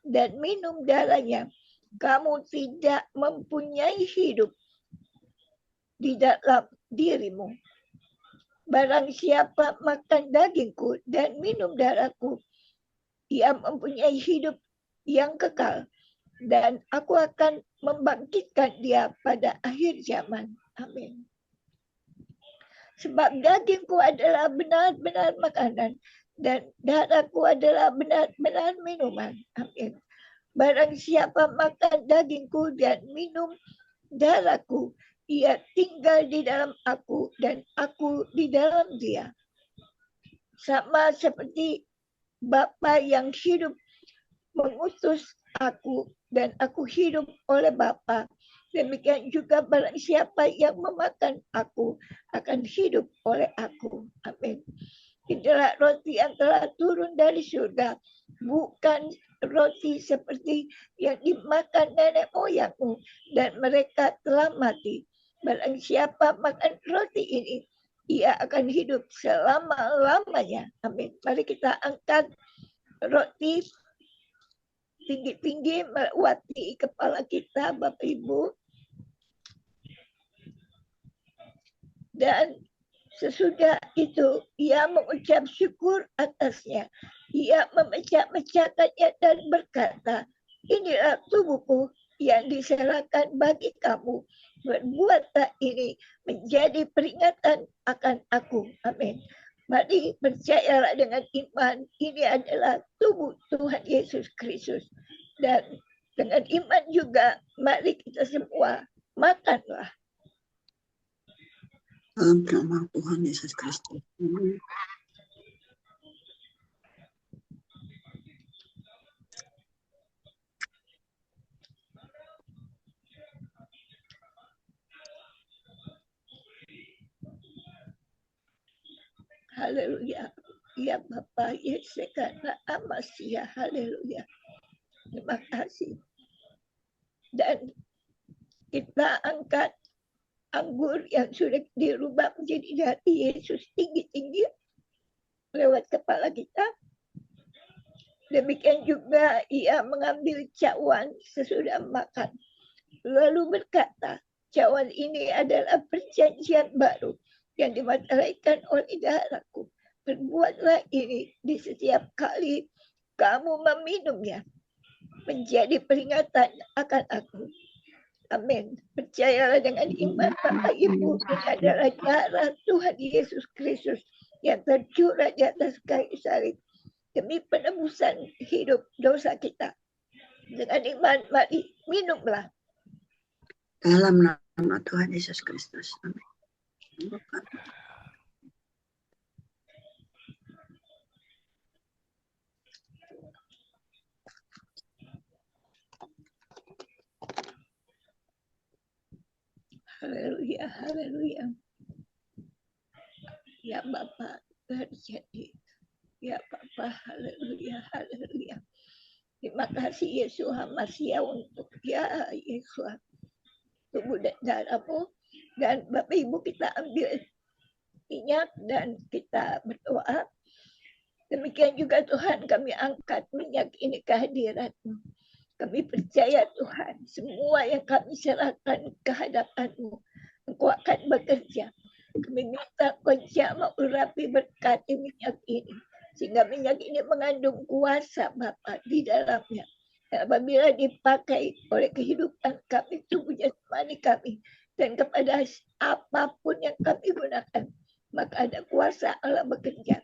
dan minum darahnya, kamu tidak mempunyai hidup di dalam dirimu. Barang siapa makan dagingku dan minum darahku, ia mempunyai hidup yang kekal, dan aku akan membangkitkan dia pada akhir zaman. Amin. Sebab dagingku adalah benar-benar makanan, dan darahku adalah benar-benar minuman. Amin. Barang siapa makan dagingku dan minum darahku, ia tinggal di dalam aku dan aku di dalam dia. Sama seperti Bapa yang hidup mengutus aku dan aku hidup oleh Bapa, demikian juga barang siapa yang memakan aku akan hidup oleh aku. Amin. Inilah roti yang telah turun dari surga, bukan roti seperti yang dimakan nenek moyangmu dan mereka telah mati. Barang siapa makan roti ini, ia akan hidup selama-lamanya. Amin. Mari kita angkat roti tinggi-tinggi melewati kepala kita, Bapak Ibu. Dan sesudah itu, ia mengucap syukur atasnya. Ia memecah-mecahkannya dan berkata, inilah tubuhku yang diserahkan bagi kamu. Berbuatlah ini menjadi peringatan akan aku. Amin. Mari percayalah dengan iman, ini adalah tubuh Tuhan Yesus Kristus. Dan dengan iman juga, mari kita semua makanlah. Dalam nama Tuhan Yesus Kristus. Amin. Haleluya. Ya Bapa Yesus karena Amasia. Haleluya. Terima kasih. Dan kita angkat anggur yang sudah dirubah menjadi dari Yesus tinggi-tinggi lewat kepala kita. Demikian juga ia mengambil cawan sesudah makan. Lalu berkata, cawan ini adalah perjanjian baru yang dimateraikan oleh darahku. Berbuatlah ini di setiap kali kamu meminumnya, menjadi peringatan akan aku. Amin. Percayalah dengan iman Bapak Ibu, ini adalah darah Tuhan Yesus Kristus yang tercurah di atas kayu salib demi penebusan hidup dosa kita. Dengan iman, mari minumlah. Dalam nama Tuhan Yesus Kristus. Amin. Haleluya, haleluya. Ya Bapa terjadi. Ya Bapa, haleluya, haleluya. Terima kasih Yesus Hamasia untuk ya Yesus tubuh dan darahmu. Dan Bapak Ibu kita ambil minyak dan kita berdoa. Demikian juga Tuhan, kami angkat minyak ini ke hadirat-Mu. Kami percaya Tuhan, semua yang kami serahkan ke hadapan-Mu, Engkau akan bekerja. Kami minta Engkau jamah urapi berkati minyak ini, sehingga minyak ini mengandung kuasa Bapa di dalamnya. Dan apabila dipakai oleh kehidupan kami, tubuh jasmani kami, dan kepada apapun yang kami gunakan, maka ada kuasa Allah bekerja.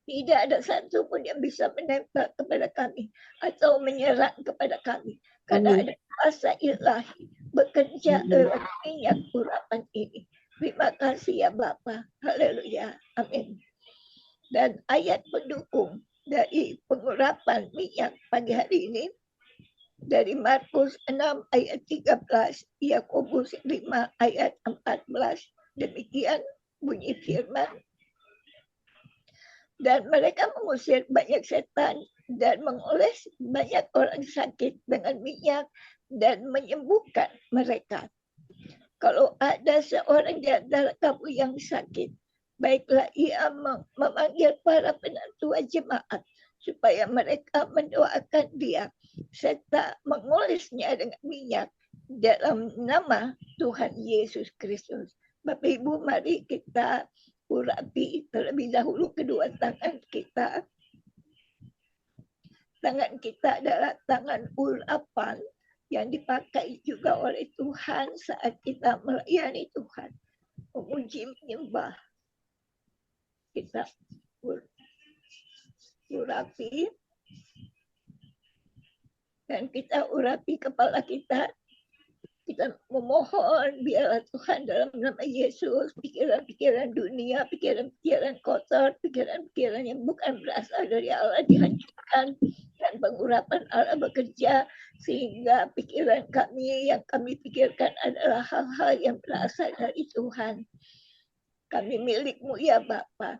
Tidak ada satu pun yang bisa menempel kepada kami atau menyerang kepada kami. Karena ada kuasa ilahi bekerja lewat minyak urapan ini. Terima kasih ya Bapa. Haleluya. Amin. Dan ayat pendukung dari pengurapan minyak pagi hari ini dari Markus 6 ayat 13, Yakobus 5 ayat 14. Demikian bunyi firman. Dan mereka mengusir banyak setan dan mengoles banyak orang sakit dengan minyak dan menyembuhkan mereka. Kalau ada seorang di antara kamu yang sakit, baiklah ia memanggil para penatua jemaat supaya mereka mendoakan dia serta mengolesnya dengan minyak dalam nama Tuhan Yesus Kristus. Bapak Ibu, mari kita urapi terlebih dahulu kedua tangan kita. Tangan kita adalah tangan urapan yang dipakai juga oleh Tuhan saat kita melayani Tuhan, memuji menyembah. Kita urapi dan kita urapi kepala kita. Kita memohon biarlah Tuhan dalam nama Yesus pikiran-pikiran dunia, pikiran-pikiran kotor, pikiran-pikiran yang bukan berasal dari Allah dihancurkan dan pengurapan Allah bekerja sehingga pikiran kami yang kami pikirkan adalah hal-hal yang berasal dari Tuhan. Kami milik-Mu ya Bapa.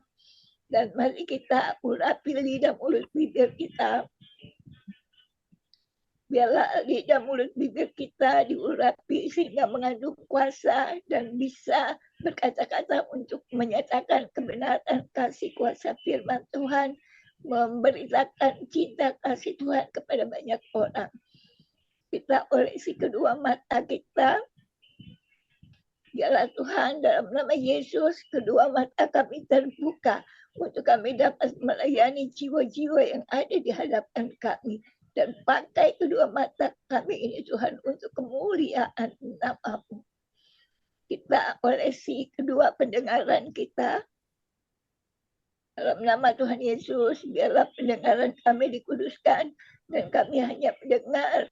Dan mari kita urapi lidah mulut bibir kita. Biarlah lidah mulut bibir kita diurapi sehingga mengandung kuasa dan bisa berkata-kata untuk menyatakan kebenaran kasih kuasa firman Tuhan, memberitakan cinta kasih Tuhan kepada banyak orang. Kita olesi kedua mata kita. Biarlah Tuhan dalam nama Yesus kedua mata kami terbuka untuk kami dapat melayani jiwa-jiwa yang ada di hadapan kami. Dan pakai kedua mata kami ini Tuhan untuk kemuliaan nama-Mu. Kita olesi kedua pendengaran kita. Dalam nama Tuhan Yesus, biarlah pendengaran kami dikuduskan dan kami hanya mendengar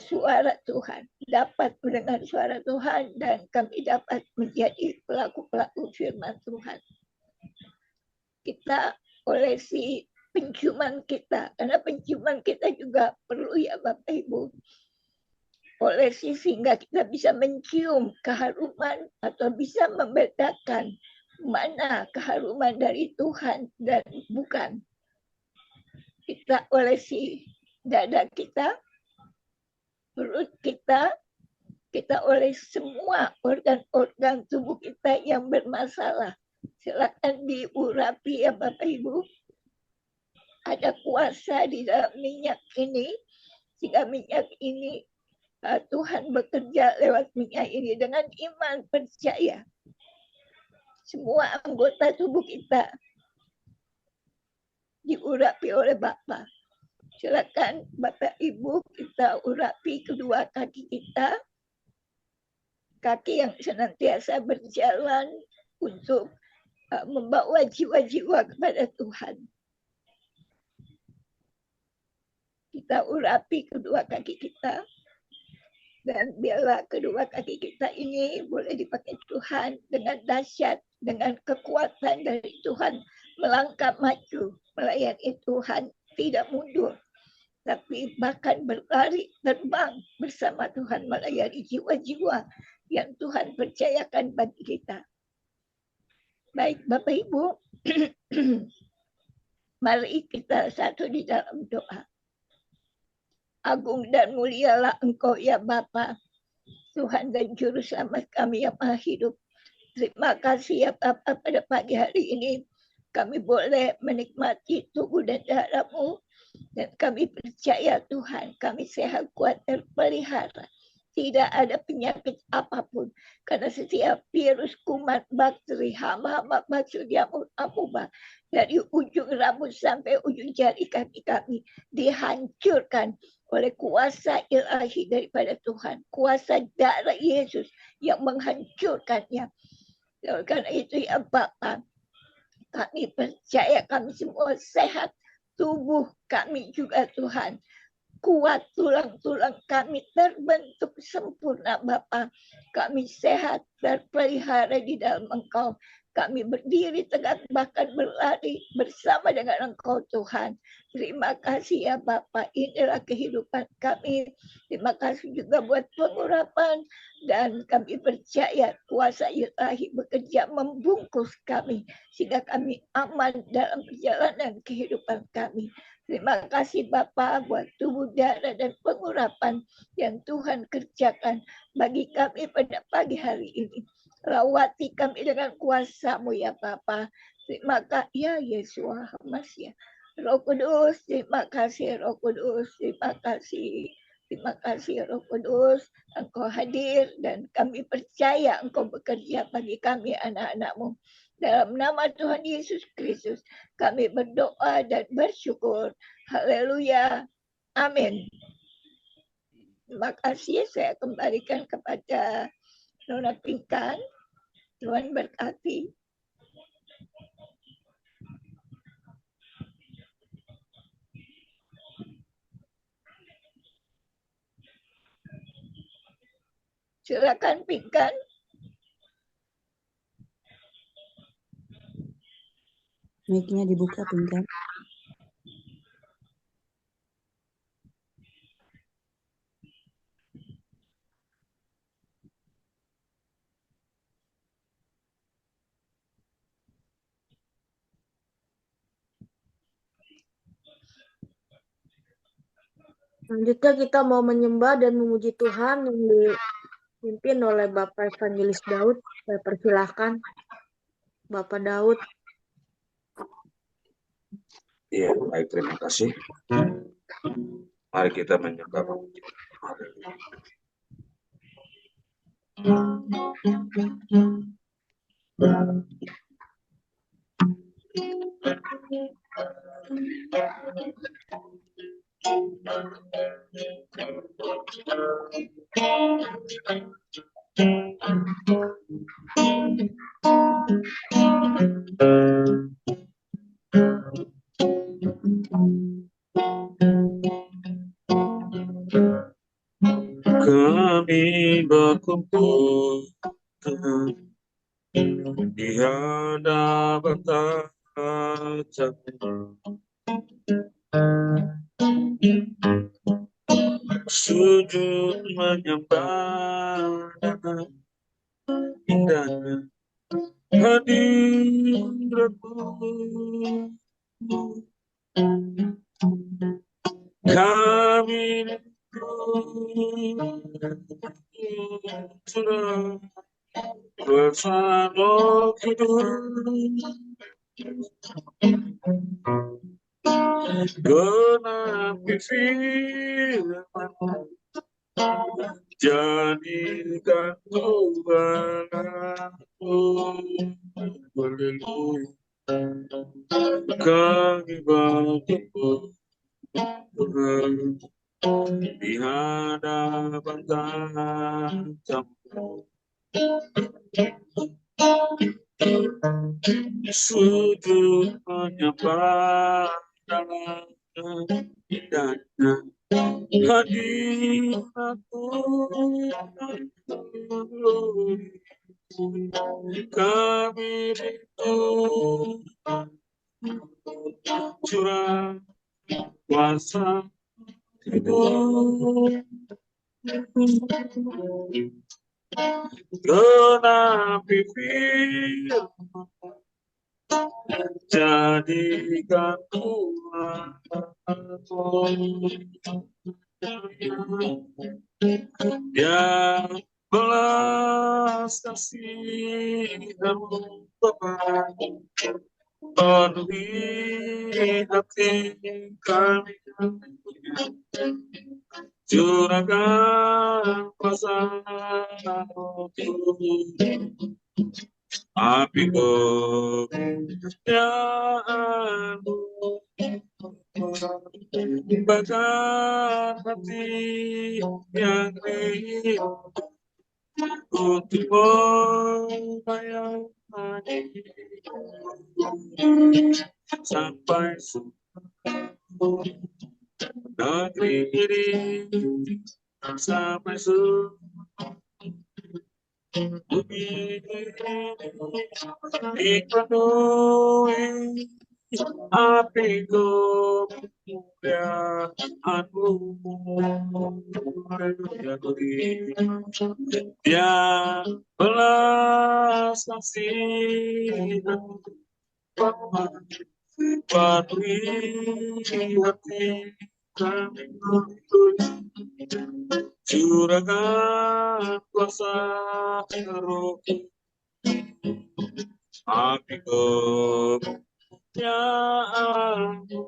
suara Tuhan. Dapat mendengar suara Tuhan dan kami dapat menjadi pelaku-pelaku firman Tuhan. Kita olesi penciuman kita, karena penciuman kita juga perlu ya Bapak Ibu. Olesi sehingga kita bisa mencium keharuman atau bisa membedakan mana keharuman dari Tuhan dan bukan. Kita olesi dada kita, perut kita olesi semua organ-organ tubuh kita yang bermasalah. Silakan diurapi ya Bapak Ibu. Ada kuasa di dalam minyak ini, sehingga minyak ini Tuhan bekerja lewat minyak ini dengan iman percaya. Semua anggota tubuh kita diurapi oleh Bapa. Silakan Bapak Ibu kita urapi kedua kaki kita, kaki yang senantiasa berjalan untuk membawa jiwa-jiwa kepada Tuhan. Kita urapi kedua kaki kita dan biarlah kedua kaki kita ini boleh dipakai Tuhan dengan dahsyat, dengan kekuatan dari Tuhan melangkah maju melayani Tuhan, tidak mundur tapi bahkan berlari terbang bersama Tuhan melayani jiwa-jiwa yang Tuhan percayakan bagi kita. Baik Bapak Ibu, mari kita satu di dalam doa. Agung dan mulialah Engkau ya Bapa, Tuhan dan Juru Selamat kami yang maha hidup. Terima kasih ya Bapa pada pagi hari ini. kami boleh menikmati tubuh dan darah-Mu, dan kami percaya Tuhan, kami sehat, kuat, terpelihara. Tidak ada penyakit apapun, karena setiap virus, kuman, bakteri, hama-hama, bacil, jamur, amuba, dari ujung rambut sampai ujung jari kaki kami dihancurkan oleh kuasa ilahi daripada Tuhan, kuasa darah Yesus yang menghancurkannya. Karena itu ya Bapa, kami percaya kami semua sehat, tubuh kami juga Tuhan kuat, tulang-tulang kami terbentuk sempurna Bapa. Kami sehat, terpelihara di dalam Engkau. Kami berdiri tegak, bahkan berlari bersama dengan Engkau Tuhan. Terima kasih ya Bapa, inilah kehidupan kami. Terima kasih juga buat pengurapan, dan kami percaya kuasa ilahi bekerja membungkus kami, sehingga kami aman dalam perjalanan kehidupan kami. Terima kasih Bapa buat tubuh, darah, dan pengurapan yang Tuhan kerjakan bagi kami pada pagi hari ini. Rawati kami dengan kuasa-Mu ya Bapa. Terima kasih ya Yesus Masya. Roh Kudus, terima kasih Roh Kudus, terima kasih. Terima kasih Roh Kudus, Engkau hadir dan kami percaya Engkau bekerja bagi kami anak-anak-Mu. Dalam nama Tuhan Yesus Kristus, kami berdoa dan bersyukur. Haleluya. Amin. Terima kasih. Saya kembalikan kepada Nona Pinkan. Tuhan berkati. Silakan Pinkan. Mic-nya dibuka, Pinkan. Selanjutnya kita mau menyembah dan memuji Tuhan yang dipimpin oleh Bapak Evangelis Daud. Saya persilahkan Bapak Daud. Iya, baik, terima kasih. Mari kita menyembah. Kami berkumpul di hadapan tahta-Mu, sujud menyembah dan indahnya hadirat-Mu. Kami sudah bersama Kudus, genapi firman, jadikan Tuhan aku. Haleluya. Kami berkumpul di hadapan tahta-Mu, sujud menyembah dalam indahnya hadirat-Mu. Kami rindu curah kuasa hidup, genapi firman, jadikan Tuhan yang belas kasih-Mu Bapa, penuhi hati kami, curahkan kuasa roh-Mu, api kemuliaan-Mu, bakar hati yang rindu untuk melayani sampai negeri ini, sampai bumi dipenuhi api kemuliaan-Mu. Dia belas kasihan penuhi hati kami, curahkan kuasa roh, api kemuliaan-Mu,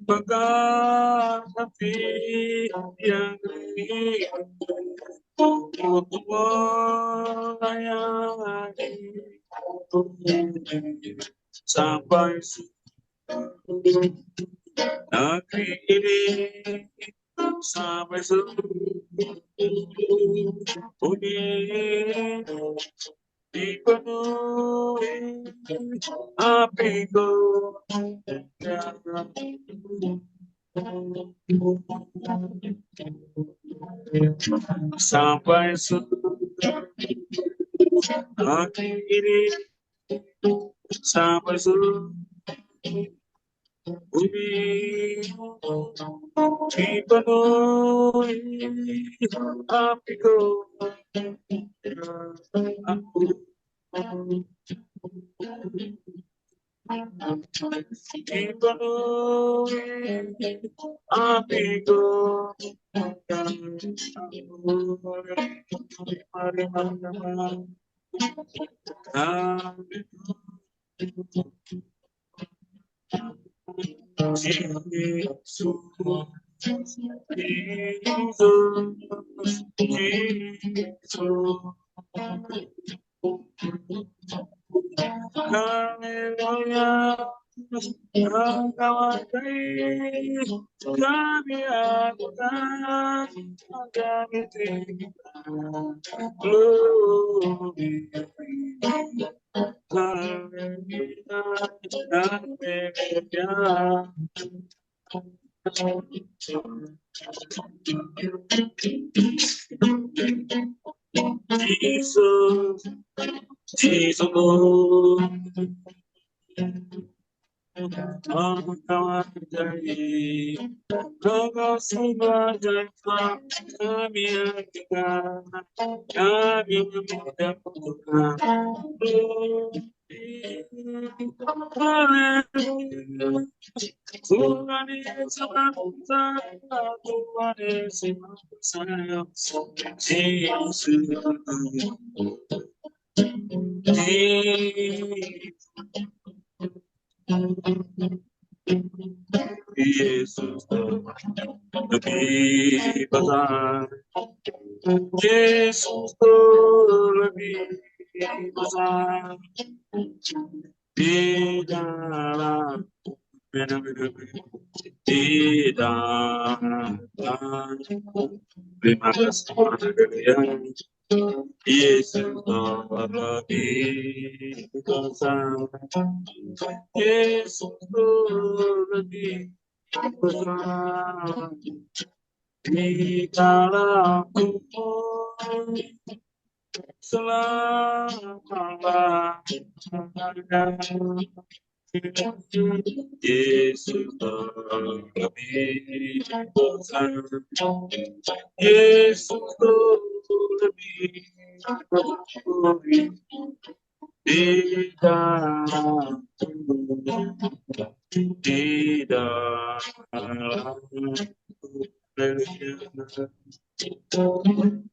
bakar hati yang rindu untuk melayani sampai negeri ini, sampai bumi dipenuhi api kemuliaan-Mu, sampai negeri ini, sampai bumi dipenuhi api kemuliaan-Mu, dipenuhi api kemuliaan-Mu. Haleluya, Engkau ajaib, kami akan kami tinggikan, glory. Haleluya, haleluya. Jesus, Jesus, Engkau ajaib, Engkau sungguh ajaib, kami akan kami meminta Tuhan. Haleluya, Tuhan Yesus sayang, Tuhan Yesus sayang, Yesus lebih besar, Yesus lebih besar di dalam di dalam. Terima kasih Tuhan, Yesus lebih besar, Yesus lebih besar di dalam kubur selama Yesus lebih besar, Yesus lebih besar di dalam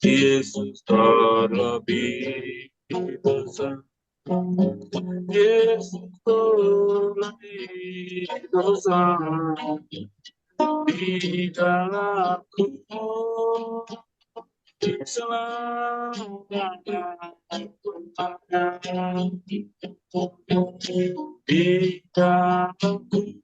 Yesus lebih besar. Yesus telah dosa di dalamku, selamanya di dalamku, selamanya di dalamku,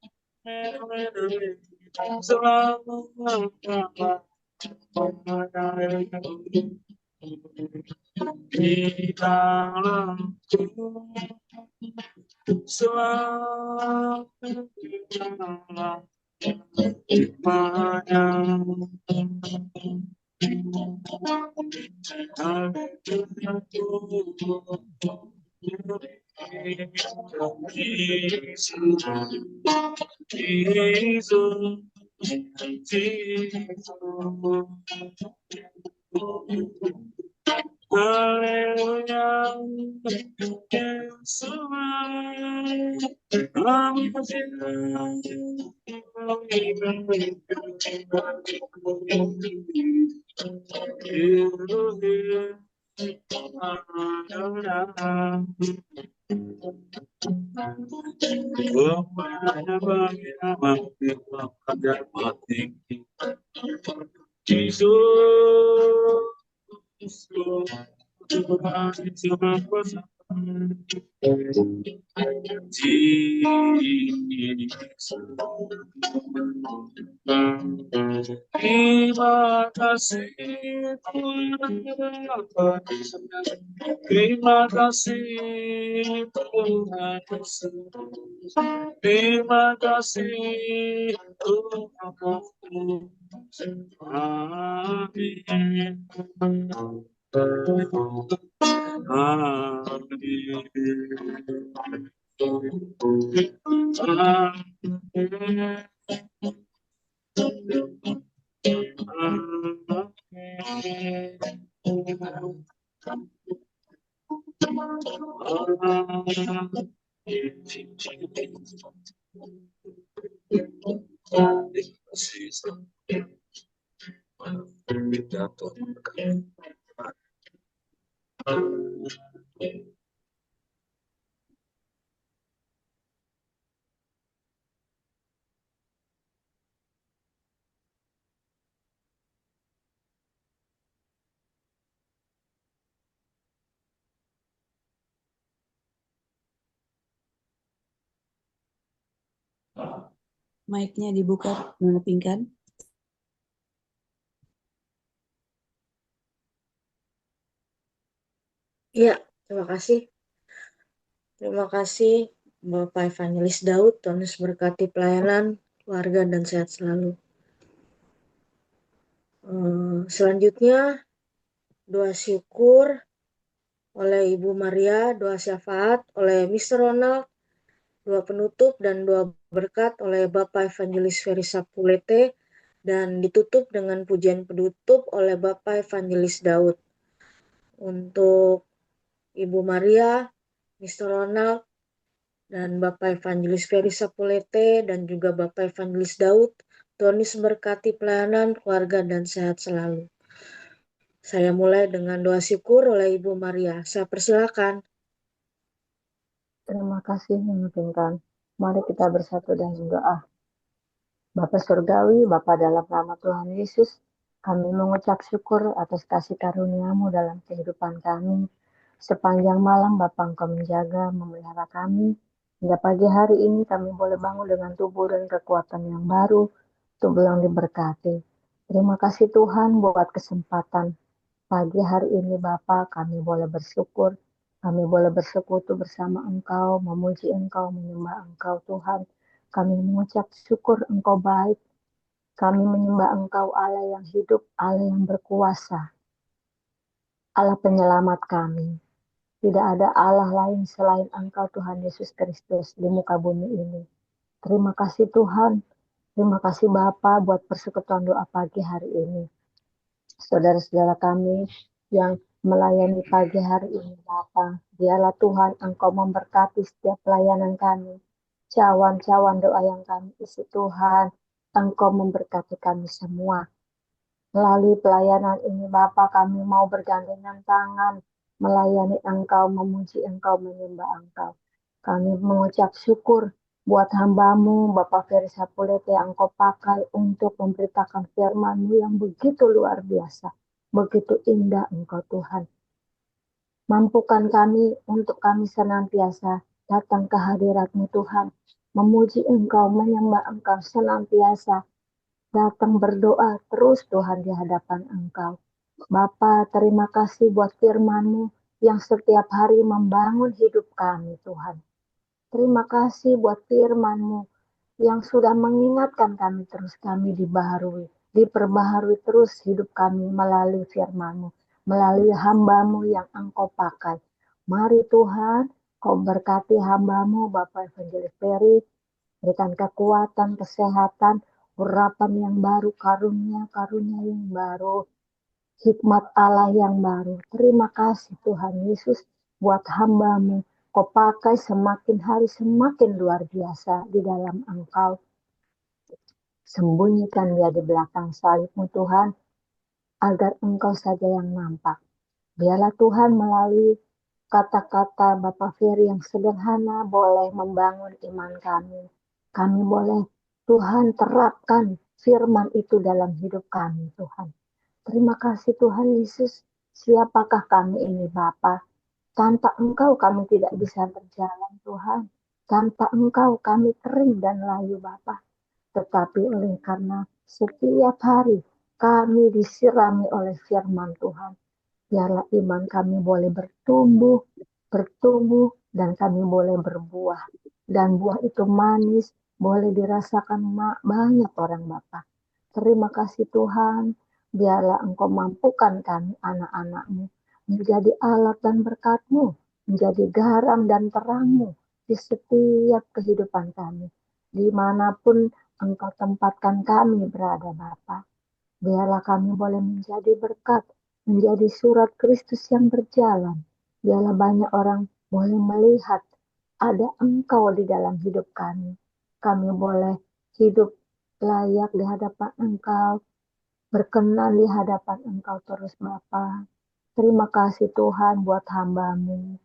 selamanya Haleluya, Terima kasih Tuhan, terima kasih Tuhan Yesus, terima kasih Tuhan. Amin. Mic-nya dibuka, Nona Pinkan. Iya, terima kasih. Terima kasih Bapak Evangelis Daud. Tuhan Yesus berkati pelayanan, keluarga, dan sehat selalu. Selanjutnya, doa syukur oleh Ibu Maria, doa syafaat oleh Mr. Ronald, doa penutup dan doa berkat oleh Bapak Evangelis Ferry Sapulete, dan ditutup dengan pujian penutup oleh Bapak Evangelis Daud. Untuk Ibu Maria, Mr. Ronald, dan Bapak Evangelis Ferry Sapulete, dan juga Bapak Evangelis Daud, Tuhan Yesus berkati pelayanan, keluarga, dan sehat selalu. Saya mulai dengan doa syukur oleh Ibu Maria. Saya persilakan. Terima kasih mengizinkan. Mari kita bersatu dalam doa. Bapa Surgawi, Bapa dalam nama Tuhan Yesus, kami mengucap syukur atas kasih karunia-Mu dalam kehidupan kami. Sepanjang malam Bapa Engkau menjaga, memelihara kami. Hingga pagi hari ini kami boleh bangun dengan tubuh dan kekuatan yang baru, tubuh yang diberkati. Terima kasih Tuhan buat kesempatan pagi hari ini Bapa, kami boleh bersyukur. Kami boleh bersekutu bersama Engkau, memuji Engkau, menyembah Engkau Tuhan. Kami mengucap syukur Engkau baik. Kami menyembah Engkau Allah yang hidup, Allah yang berkuasa. Allah penyelamat kami. Tidak ada Allah lain selain Engkau Tuhan Yesus Kristus di muka bumi ini. Terima kasih Tuhan. Terima kasih Bapa buat persekutuan doa pagi hari ini. Saudara-saudara kami yang melayani pagi hari ini Bapa, biarlah Tuhan Engkau memberkati setiap pelayanan kami. Cawan-cawan doa yang kami isi Tuhan, Engkau memberkati kami semua. Melalui pelayanan ini Bapa, kami mau bergandengan tangan melayani Engkau, memuji Engkau, menyembah Engkau. Kami mengucap syukur buat hamba-Mu, Bapak Ferry Sapulete, yang Engkau pakai untuk memberitakan firman-Mu yang begitu luar biasa, begitu indah Engkau Tuhan. Mampukan kami untuk kami senantiasa datang ke hadirat-Mu Tuhan, memuji Engkau, menyembah Engkau senantiasa, datang berdoa terus Tuhan di hadapan Engkau. Bapa, terima kasih buat firman-Mu yang setiap hari membangun hidup kami Tuhan. Terima kasih buat firman-Mu yang sudah mengingatkan kami terus, kami diperbaharui terus hidup kami melalui firman-Mu, melalui hamba-Mu yang Engkau pakai. Mari Tuhan, Kau berkati hamba-Mu, Bapak Evangelis Ferry, berikan kekuatan, kesehatan, urapan yang baru, karunia yang baru, hikmat Allah yang baru. Terima kasih Tuhan Yesus buat hamba-Mu. Kau pakai semakin hari semakin luar biasa di dalam Engkau. Sembunyikan dia di belakang salib-Mu Tuhan, agar Engkau saja yang nampak. Biarlah Tuhan melalui kata-kata Bapak Ferry yang sederhana boleh membangun iman kami. Kami boleh Tuhan terapkan firman itu dalam hidup kami Tuhan. Terima kasih Tuhan Yesus. Siapakah kami ini Bapa? Tanpa Engkau kami tidak bisa berjalan Tuhan. Tanpa Engkau kami kering dan layu Bapa. Tetapi oleh karena setiap hari kami disirami oleh firman Tuhan, biarlah iman kami boleh bertumbuh, dan kami boleh berbuah. Dan buah itu manis, boleh dirasakan banyak orang Bapa. Terima kasih Tuhan, biarlah Engkau mampukan kami anak-anak-Mu menjadi alat dan berkat-Mu, menjadi garam dan terang-Mu di setiap kehidupan kami. Dimanapun Engkau tempatkan kami berada Bapa, biarlah kami boleh menjadi berkat, menjadi surat Kristus yang berjalan. Biarlah banyak orang boleh melihat ada Engkau di dalam hidup kami. Kami boleh hidup layak di hadapan Engkau, berkenan di hadapan Engkau terus Bapa. Terima kasih Tuhan buat hamba-Mu.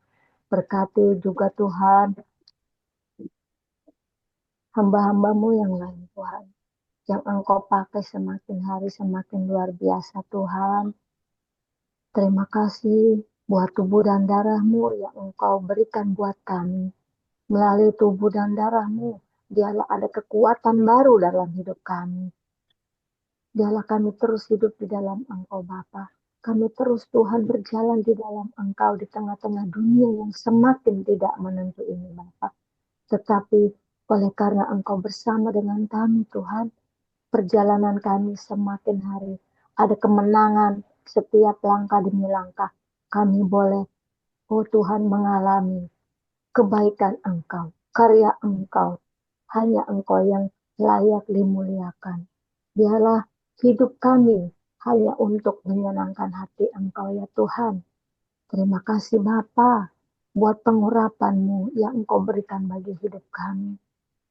Berkati juga Tuhan hamba-hamba-Mu yang lain Tuhan, yang Engkau pakai semakin hari semakin luar biasa Tuhan. Terima kasih buat tubuh dan darah-Mu yang Engkau berikan buat kami. Melalui tubuh dan darah-Mu, biarlah ada kekuatan baru dalam hidup kami. Biarlah kami terus hidup di dalam Engkau Bapa. Kami terus Tuhan berjalan di dalam Engkau di tengah-tengah dunia yang semakin tidak menentu ini Bapa. Tetapi oleh karena Engkau bersama dengan kami Tuhan, perjalanan kami semakin hari ada kemenangan setiap langkah demi langkah. Kami boleh, oh Tuhan, mengalami kebaikan Engkau, karya Engkau. Hanya Engkau yang layak dimuliakan. Biarlah hidup kami hanya untuk menyenangkan hati Engkau ya Tuhan. Terima kasih Bapa buat pengurapan-Mu yang Engkau berikan bagi hidup kami.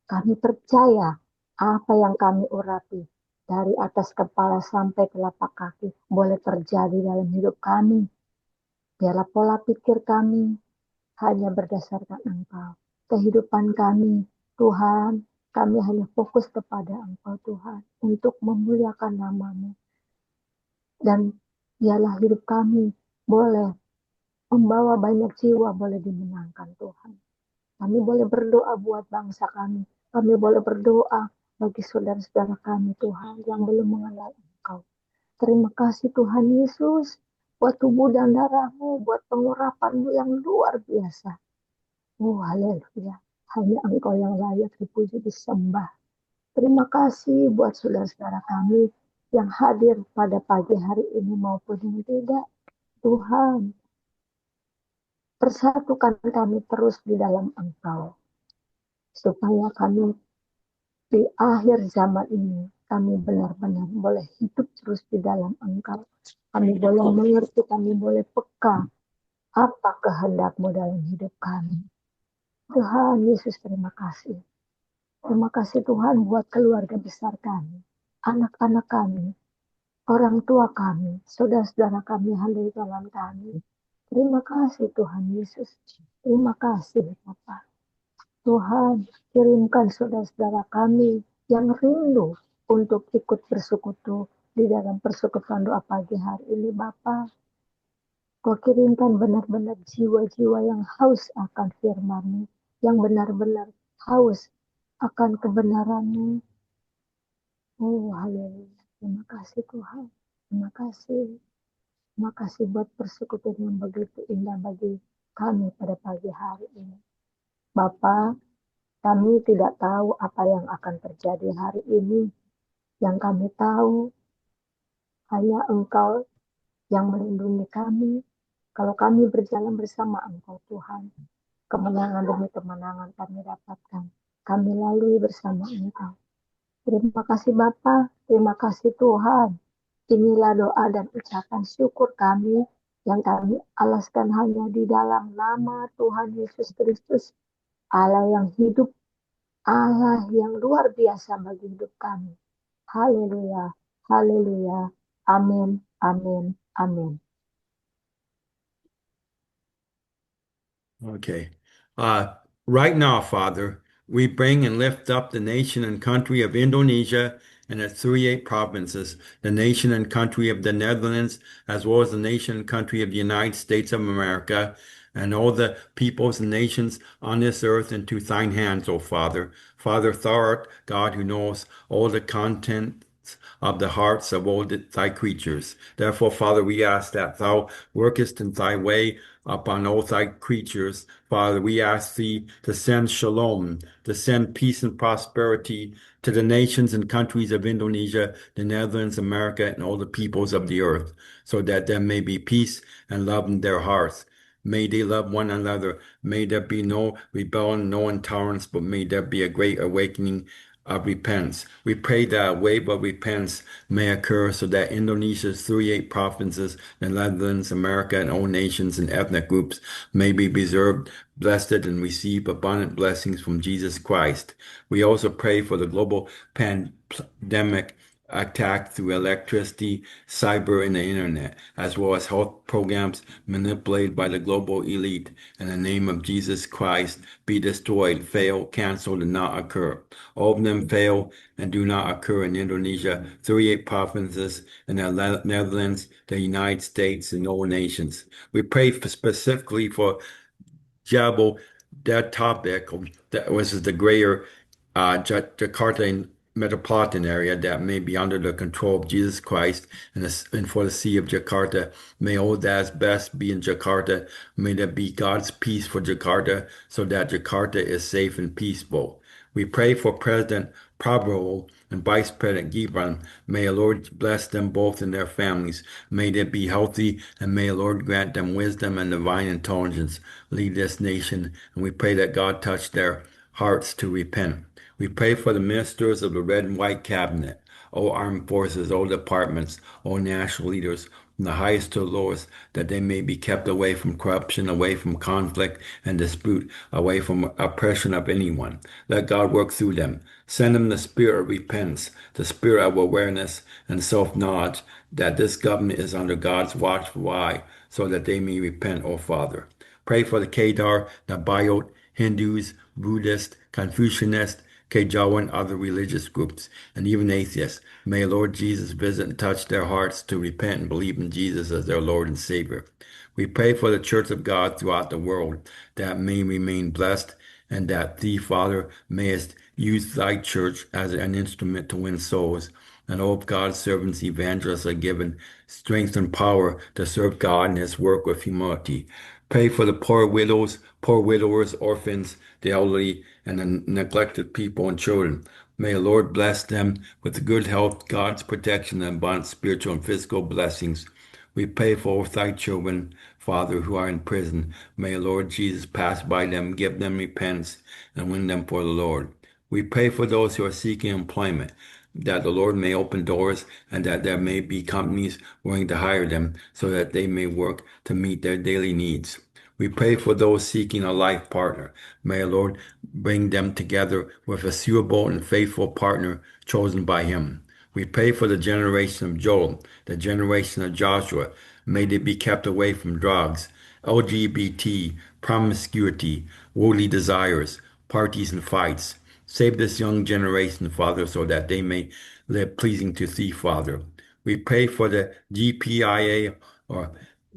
Kami percaya apa yang kami urapi dari atas kepala sampai telapak kaki boleh terjadi dalam hidup kami. Biarlah pola pikir kami hanya berdasarkan Engkau. Kehidupan kami, Tuhan, kami hanya fokus kepada Engkau Tuhan untuk memuliakan nama-Mu. Dan biarlah hidup kami boleh membawa banyak jiwa boleh dimenangkan Tuhan. Kami boleh berdoa buat bangsa kami. Kami boleh berdoa bagi saudara-saudara kami Tuhan yang belum mengenal Engkau. Terima kasih Tuhan Yesus buat tubuh dan darah-Mu, buat pengurapan-Mu yang luar biasa. Oh haleluya, hanya Engkau yang layak dipuji disembah. Terima kasih buat saudara-saudara kami yang hadir pada pagi hari ini maupun yang tidak. Tuhan, persatukan kami terus di dalam Engkau, supaya kami di akhir zaman ini, kami benar-benar boleh hidup terus di dalam Engkau. Kami boleh mengerti, kami boleh peka apa kehendak-Mu dalam hidup kami. Tuhan Yesus, terima kasih. Terima kasih Tuhan buat keluarga besar kami, anak-anak kami, orang tua kami, saudara-saudara kami yang ada di dalam kami. Terima kasih Tuhan Yesus. Terima kasih Bapa. Tuhan, kirimkan saudara-saudara kami yang rindu untuk ikut bersekutu di dalam persekutuan doa pagi hari ini Bapa. Kau kirimkan benar-benar jiwa-jiwa yang haus akan firman-Mu, yang benar-benar haus akan kebenaran-Mu. Oh, haleluya. Terima kasih Tuhan. Terima kasih. Terima kasih buat persekutuan yang begitu indah bagi kami pada pagi hari ini. Bapa, kami tidak tahu apa yang akan terjadi hari ini. Yang kami tahu hanya Engkau yang melindungi kami. Kalau kami berjalan bersama Engkau Tuhan, kemenangan demi kemenangan kami dapatkan. Kami lalui bersama Engkau. Terima kasih Bapa, terima kasih Tuhan. Inilah doa dan ucapan syukur kami yang kami alaskan hanya di dalam nama Tuhan Yesus Kristus, Allah yang hidup, Allah yang luar biasa bagi hidup kami. Haleluya, haleluya, amin, amin, amin. Okay. Right now, Father, we bring and lift up the nation and country of Indonesia and its 38 provinces, the nation and country of the Netherlands, as well as the nation and country of the United States of America, and all the peoples and nations on this earth into thine hands, O Father. Father, thou art God who knows all the contents of the hearts of all thy creatures. Therefore, Father, we ask that thou workest in thy way upon all thy creatures. Father, we ask thee to send shalom, to send peace and prosperity to the nations and countries of Indonesia, the Netherlands, America, and all the peoples of the earth, so that there may be peace and love in their hearts. May they love one another. May there be no rebellion, no intolerance, but may there be a great awakening of repentance. We pray that a wave of repentance may occur so that Indonesia's 38 provinces, the Netherlands, America, and all nations and ethnic groups may be preserved, blessed, and receive abundant blessings from Jesus Christ. We also pray for the global pandemic attack through electricity, cyber, and the internet, as well as health programs manipulated by the global elite. In the name of Jesus Christ, be destroyed, fail, canceled, and not occur. All of them fail and do not occur in Indonesia, 38 provinces, in the Netherlands, the United States, and all nations. We pray specifically for Jabal, that topic, that was the greater Jakarta metropolitan area that may be under the control of Jesus Christ, and for the Sea of Jakarta. May all that is best be in Jakarta. May there be God's peace for Jakarta so that Jakarta is safe and peaceful. We pray for President Prabowo and Vice President Gibran. May the Lord bless them both and their families. May they be healthy, and may the Lord grant them wisdom and divine intelligence. Lead this nation, and we pray that God touch their hearts to repent. We pray for the ministers of the Red and White Cabinet, all armed forces, all departments, all national leaders, from the highest to the lowest, that they may be kept away from corruption, away from conflict and dispute, away from oppression of anyone. Let God work through them. Send them the spirit of repentance, the spirit of awareness and self-knowledge that this government is under God's watchful eye, so that they may repent, O Father. Pray for the Kedar, the Bayot, Hindus, Buddhists, Confucianists, Kejawa, and other religious groups, and even atheists. May Lord Jesus visit and touch their hearts to repent and believe in Jesus as their Lord and Savior. We pray for the Church of God throughout the world, that may remain blessed, and that thee, Father, mayest use thy church as an instrument to win souls. And all of God's servants, evangelists, are given strength and power to serve God in his work with humility. Pray for the poor widows, poor widowers, orphans, the elderly, and the neglected people and children. May the Lord bless them with good health, God's protection, and abundant spiritual and physical blessings. We pray for all thy children, Father, who are in prison. May the Lord Jesus pass by them, give them repentance, and win them for the Lord. We pray for those who are seeking employment, that the Lord may open doors, and that there may be companies willing to hire them so that they may work to meet their daily needs. We pray for those seeking a life partner. May the Lord bring them together with a suitable and faithful partner chosen by him. We pray for the generation of Joel, the generation of Joshua, May they be kept away from drugs, LGBT, promiscuity, worldly desires, parties, and fights. Save this young generation, Father, so that they may live pleasing to Thee, Father. We pray for the GPIA or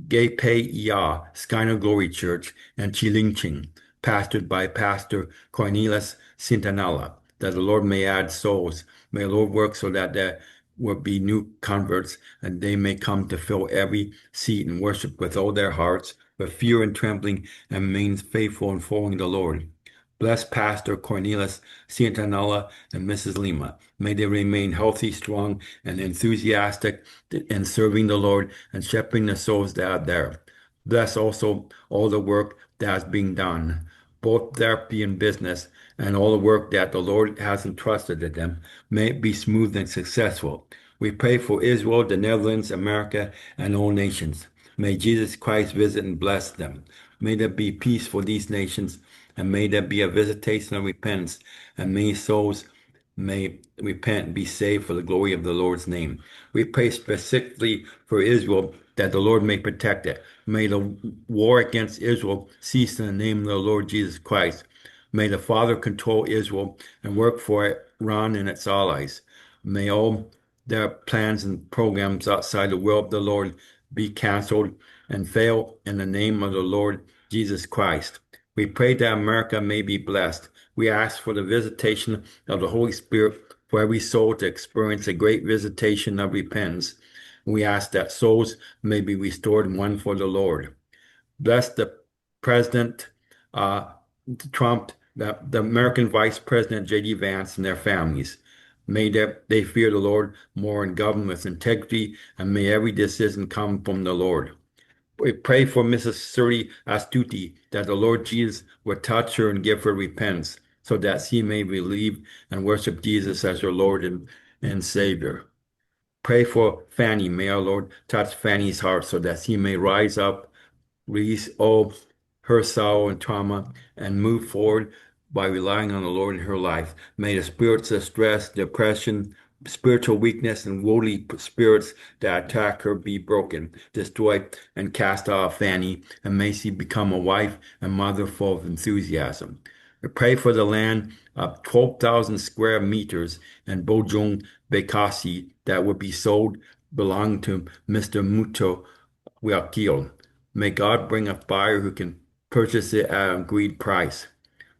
GPIA, Skyner Glory Church, and Chilingching, pastored by Pastor Cornelius Sintanella, that the Lord may add souls. May the Lord work so that there will be new converts, and they may come to fill every seat and worship with all their hearts, with fear and trembling, and remain faithful in following the Lord. Bless Pastor Cornelius Ciantanella and Mrs. Lima. May they remain healthy, strong, and enthusiastic in serving the Lord and shepherding the souls that are there. Bless also all the work that is being done, both therapy and business, and all the work that the Lord has entrusted to them. May it be smooth and successful. We pray for Israel, the Netherlands, America, and all nations. May Jesus Christ visit and bless them. May there be peace for these nations, and may there be a visitation of repentance, and many souls may repent and be saved for the glory of the Lord's name. We pray specifically for Israel, that the Lord may protect it. May the war against Israel cease in the name of the Lord Jesus Christ. May the Father control Israel and work for Iran and its allies. May all their plans and programs outside the will of the Lord be canceled and fail in the name of the Lord Jesus Christ. We pray that America may be blessed. We ask for the visitation of the Holy Spirit for every soul to experience a great visitation of repentance. We ask that souls may be restored and won for the Lord. Bless the President Trump, the American Vice President J.D. Vance, and their families. May they fear the Lord more and govern with integrity, and may every decision come from the Lord. We pray for Mrs. Suri Astuti, that the Lord Jesus would touch her and give her repentance, so that she may believe and worship Jesus as her Lord and Savior. Pray for Fanny. May our Lord touch Fanny's heart so that she may rise up, release all her sorrow and trauma, and move forward by relying on the Lord in her life. May the spirits of stress, depression, spiritual weakness, and worldly spirits that attack her be broken, destroyed, and cast off Fanny, and may she become a wife and mother full of enthusiasm. We pray for the land of 12,000 square meters in Bojong Bekasi that would be sold, belonging to Mr. Muto Wakil. May God bring a buyer who can purchase it at an agreed price.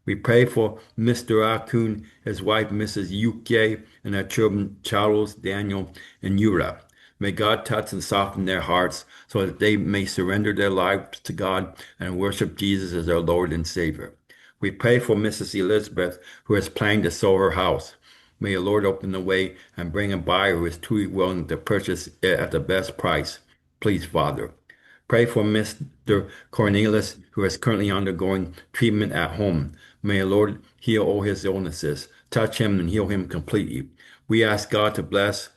We pray for Mr. Akun, his wife, Mrs. Yuke, and their children, Charles, Daniel, and Yura. May God touch and soften their hearts so that they may surrender their lives to God and worship Jesus as their Lord and Savior. We pray for Mrs. Elizabeth, who is planning to sell her house. May the Lord open the way and bring a buyer who is truly willing to purchase it at the best price. Please, Father. Pray for Mr. Cornelius, who is currently undergoing treatment at home. May the Lord heal all his illnesses, touch him and heal him completely. We ask God to bless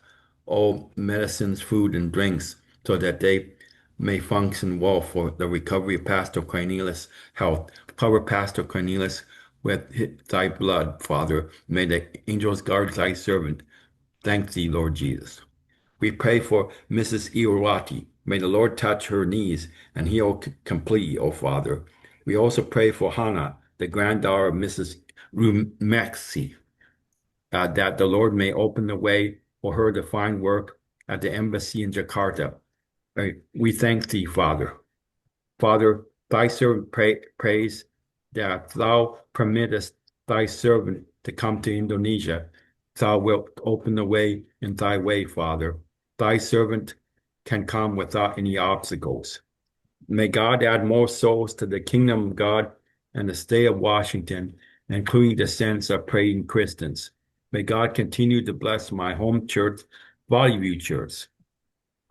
all medicines, food, and drinks so that they may function well for the recovery of Pastor Cornelius' health. Cover Pastor Cornelius with thy blood, Father. May the angels guard thy servant. Thank thee, Lord Jesus. We pray for Mrs. Iwati. May the Lord touch her knees and heal completely, O Father. We also pray for Hannah, the granddaughter of Mrs. Rumexi, that the Lord may open the way for her to find work at the embassy in Jakarta. We thank thee, Father. Father, thy servant prays that thou permittest thy servant to come to Indonesia. Thou wilt open the way in thy way, Father. Thy servant can come without any obstacles. May God add more souls to the kingdom of God and the state of Washington, including descendants of praying Christians. May God continue to bless my home church, Valley View Church.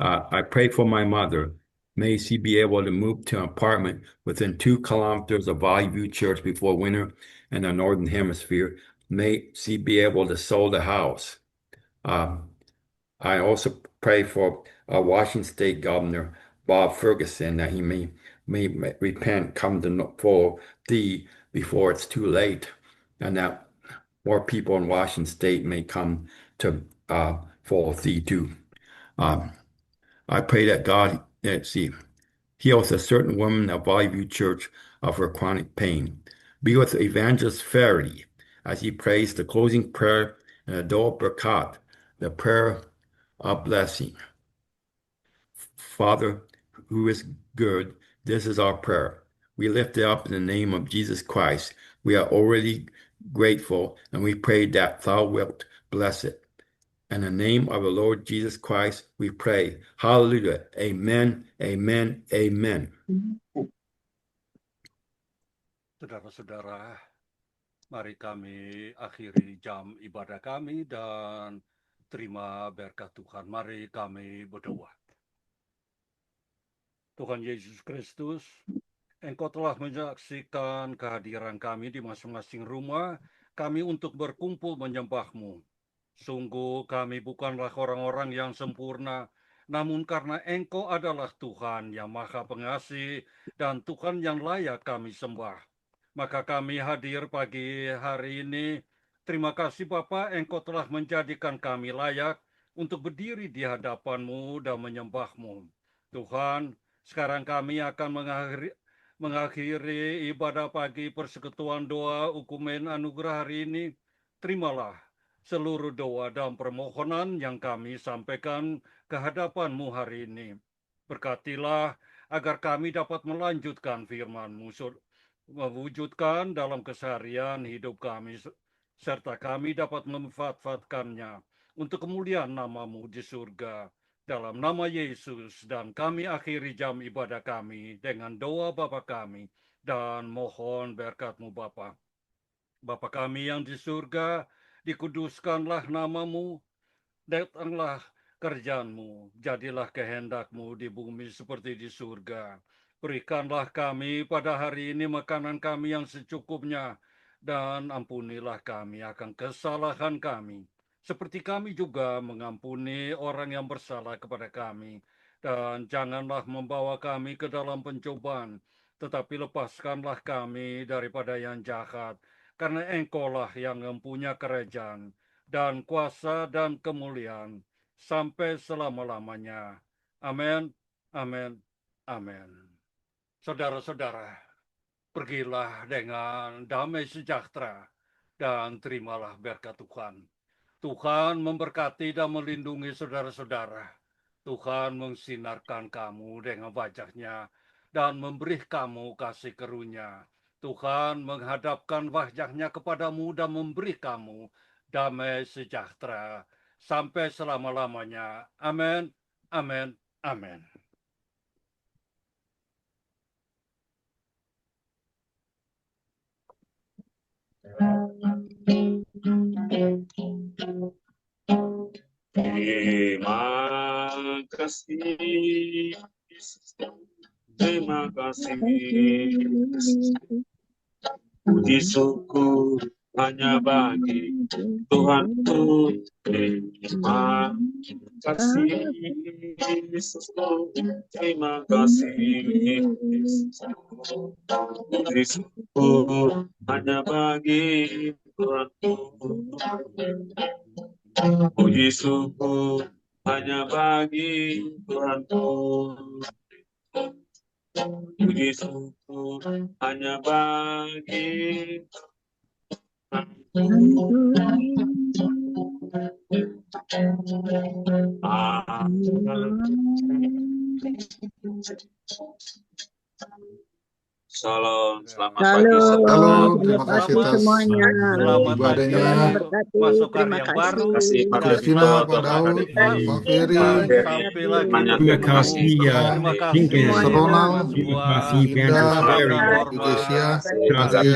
I pray for my mother. May she be able to move to an apartment within 2 kilometers of Valley View Church before winter in the Northern Hemisphere. May she be able to sell the house. I also pray for Washington State Governor Bob Ferguson, that he may repent, come to follow thee before it's too late, and that more people in Washington State may come to follow thee too. I pray that God let's see, heals a certain woman of Valley View Church of her chronic pain. Be with Evangelist Farity as he prays the closing prayer and Adol Berkat, the prayer of blessing. Father, who is good, this is our prayer. We lift it up in the name of Jesus Christ. We are already grateful, and we pray that thou wilt bless it. In the name of the Lord Jesus Christ, we pray. Hallelujah. Amen, amen, amen. Saudara-saudara, mari kami akhiri jam ibadah kami dan terima berkat Tuhan. Mari kami berdoa. Tuhan Yesus Kristus, Engkau telah menyaksikan kehadiran kami di masing-masing rumah kami untuk berkumpul menyembah-Mu. Sungguh kami bukanlah orang-orang yang sempurna, namun karena Engkau adalah Tuhan yang Maha Pengasih dan Tuhan yang layak kami sembah, maka kami hadir pagi hari ini. Terima kasih Bapa, Engkau telah menjadikan kami layak untuk berdiri di hadapan-Mu dan menyembah-Mu. Tuhan, sekarang kami akan mengakhiri ibadah pagi persekutuan doa ukumen anugerah hari ini. Terimalah seluruh doa dan permohonan yang kami sampaikan ke hadapan-Mu hari ini. Berkatilah agar kami dapat melanjutkan firman-Mu, mewujudkan dalam keseharian hidup kami, serta kami dapat memanfaatkannya untuk kemuliaan nama-Mu di surga. Dalam nama Yesus, dan kami akhiri jam ibadah kami dengan doa Bapa kami, dan mohon berkat-Mu Bapa. Bapa kami yang di surga, dikuduskanlah nama-Mu, datanglah kerjaan-Mu, jadilah kehendak-Mu di bumi seperti di surga. Berikanlah kami pada hari ini makanan kami yang secukupnya, dan ampunilah kami akan kesalahan kami, seperti kami juga mengampuni orang yang bersalah kepada kami. Dan janganlah membawa kami ke dalam pencobaan, tetapi lepaskanlah kami daripada yang jahat, karena Engkau-lah yang mempunyai kerajaan, dan kuasa, dan kemuliaan, sampai selama-lamanya. Amin, amin, amin. Saudara-saudara, pergilah dengan damai sejahtera, dan terimalah berkat Tuhan. Tuhan memberkati dan melindungi saudara-saudara. Tuhan mensinarkan kamu dengan wajah-Nya dan memberi kamu kasih karunia. Tuhan menghadapkan wajah-Nya kepadamu dan memberi kamu damai sejahtera sampai selama-lamanya. Amin, amin, amin. Terima kasih, terima kasih, puji syukur hanya bagi Tuhanku. Terima kasih, Yesusku, terima kasih, Yesusku. Puji syukur hanya bagi Tuhanku. Puji syukur hanya bagi Tuhanku. Puji syukur hanya bagi Salam, selamat pagi semua. Halo, terima kasih atas Selamat ibadahnya. masuk hari yang baru. Kasih Pak Kristina, Pak Daud, Pak Ferry, Sampai lagi Terima kasih ya. Terima kasih Mr. Ronald, Terima kasih Indah, Ferry. Ibu Kesia, Terima kasih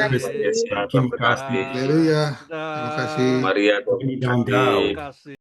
Terima kasih. Haleluya. Terima kasih. Maria Terima kasih. Terima kasih.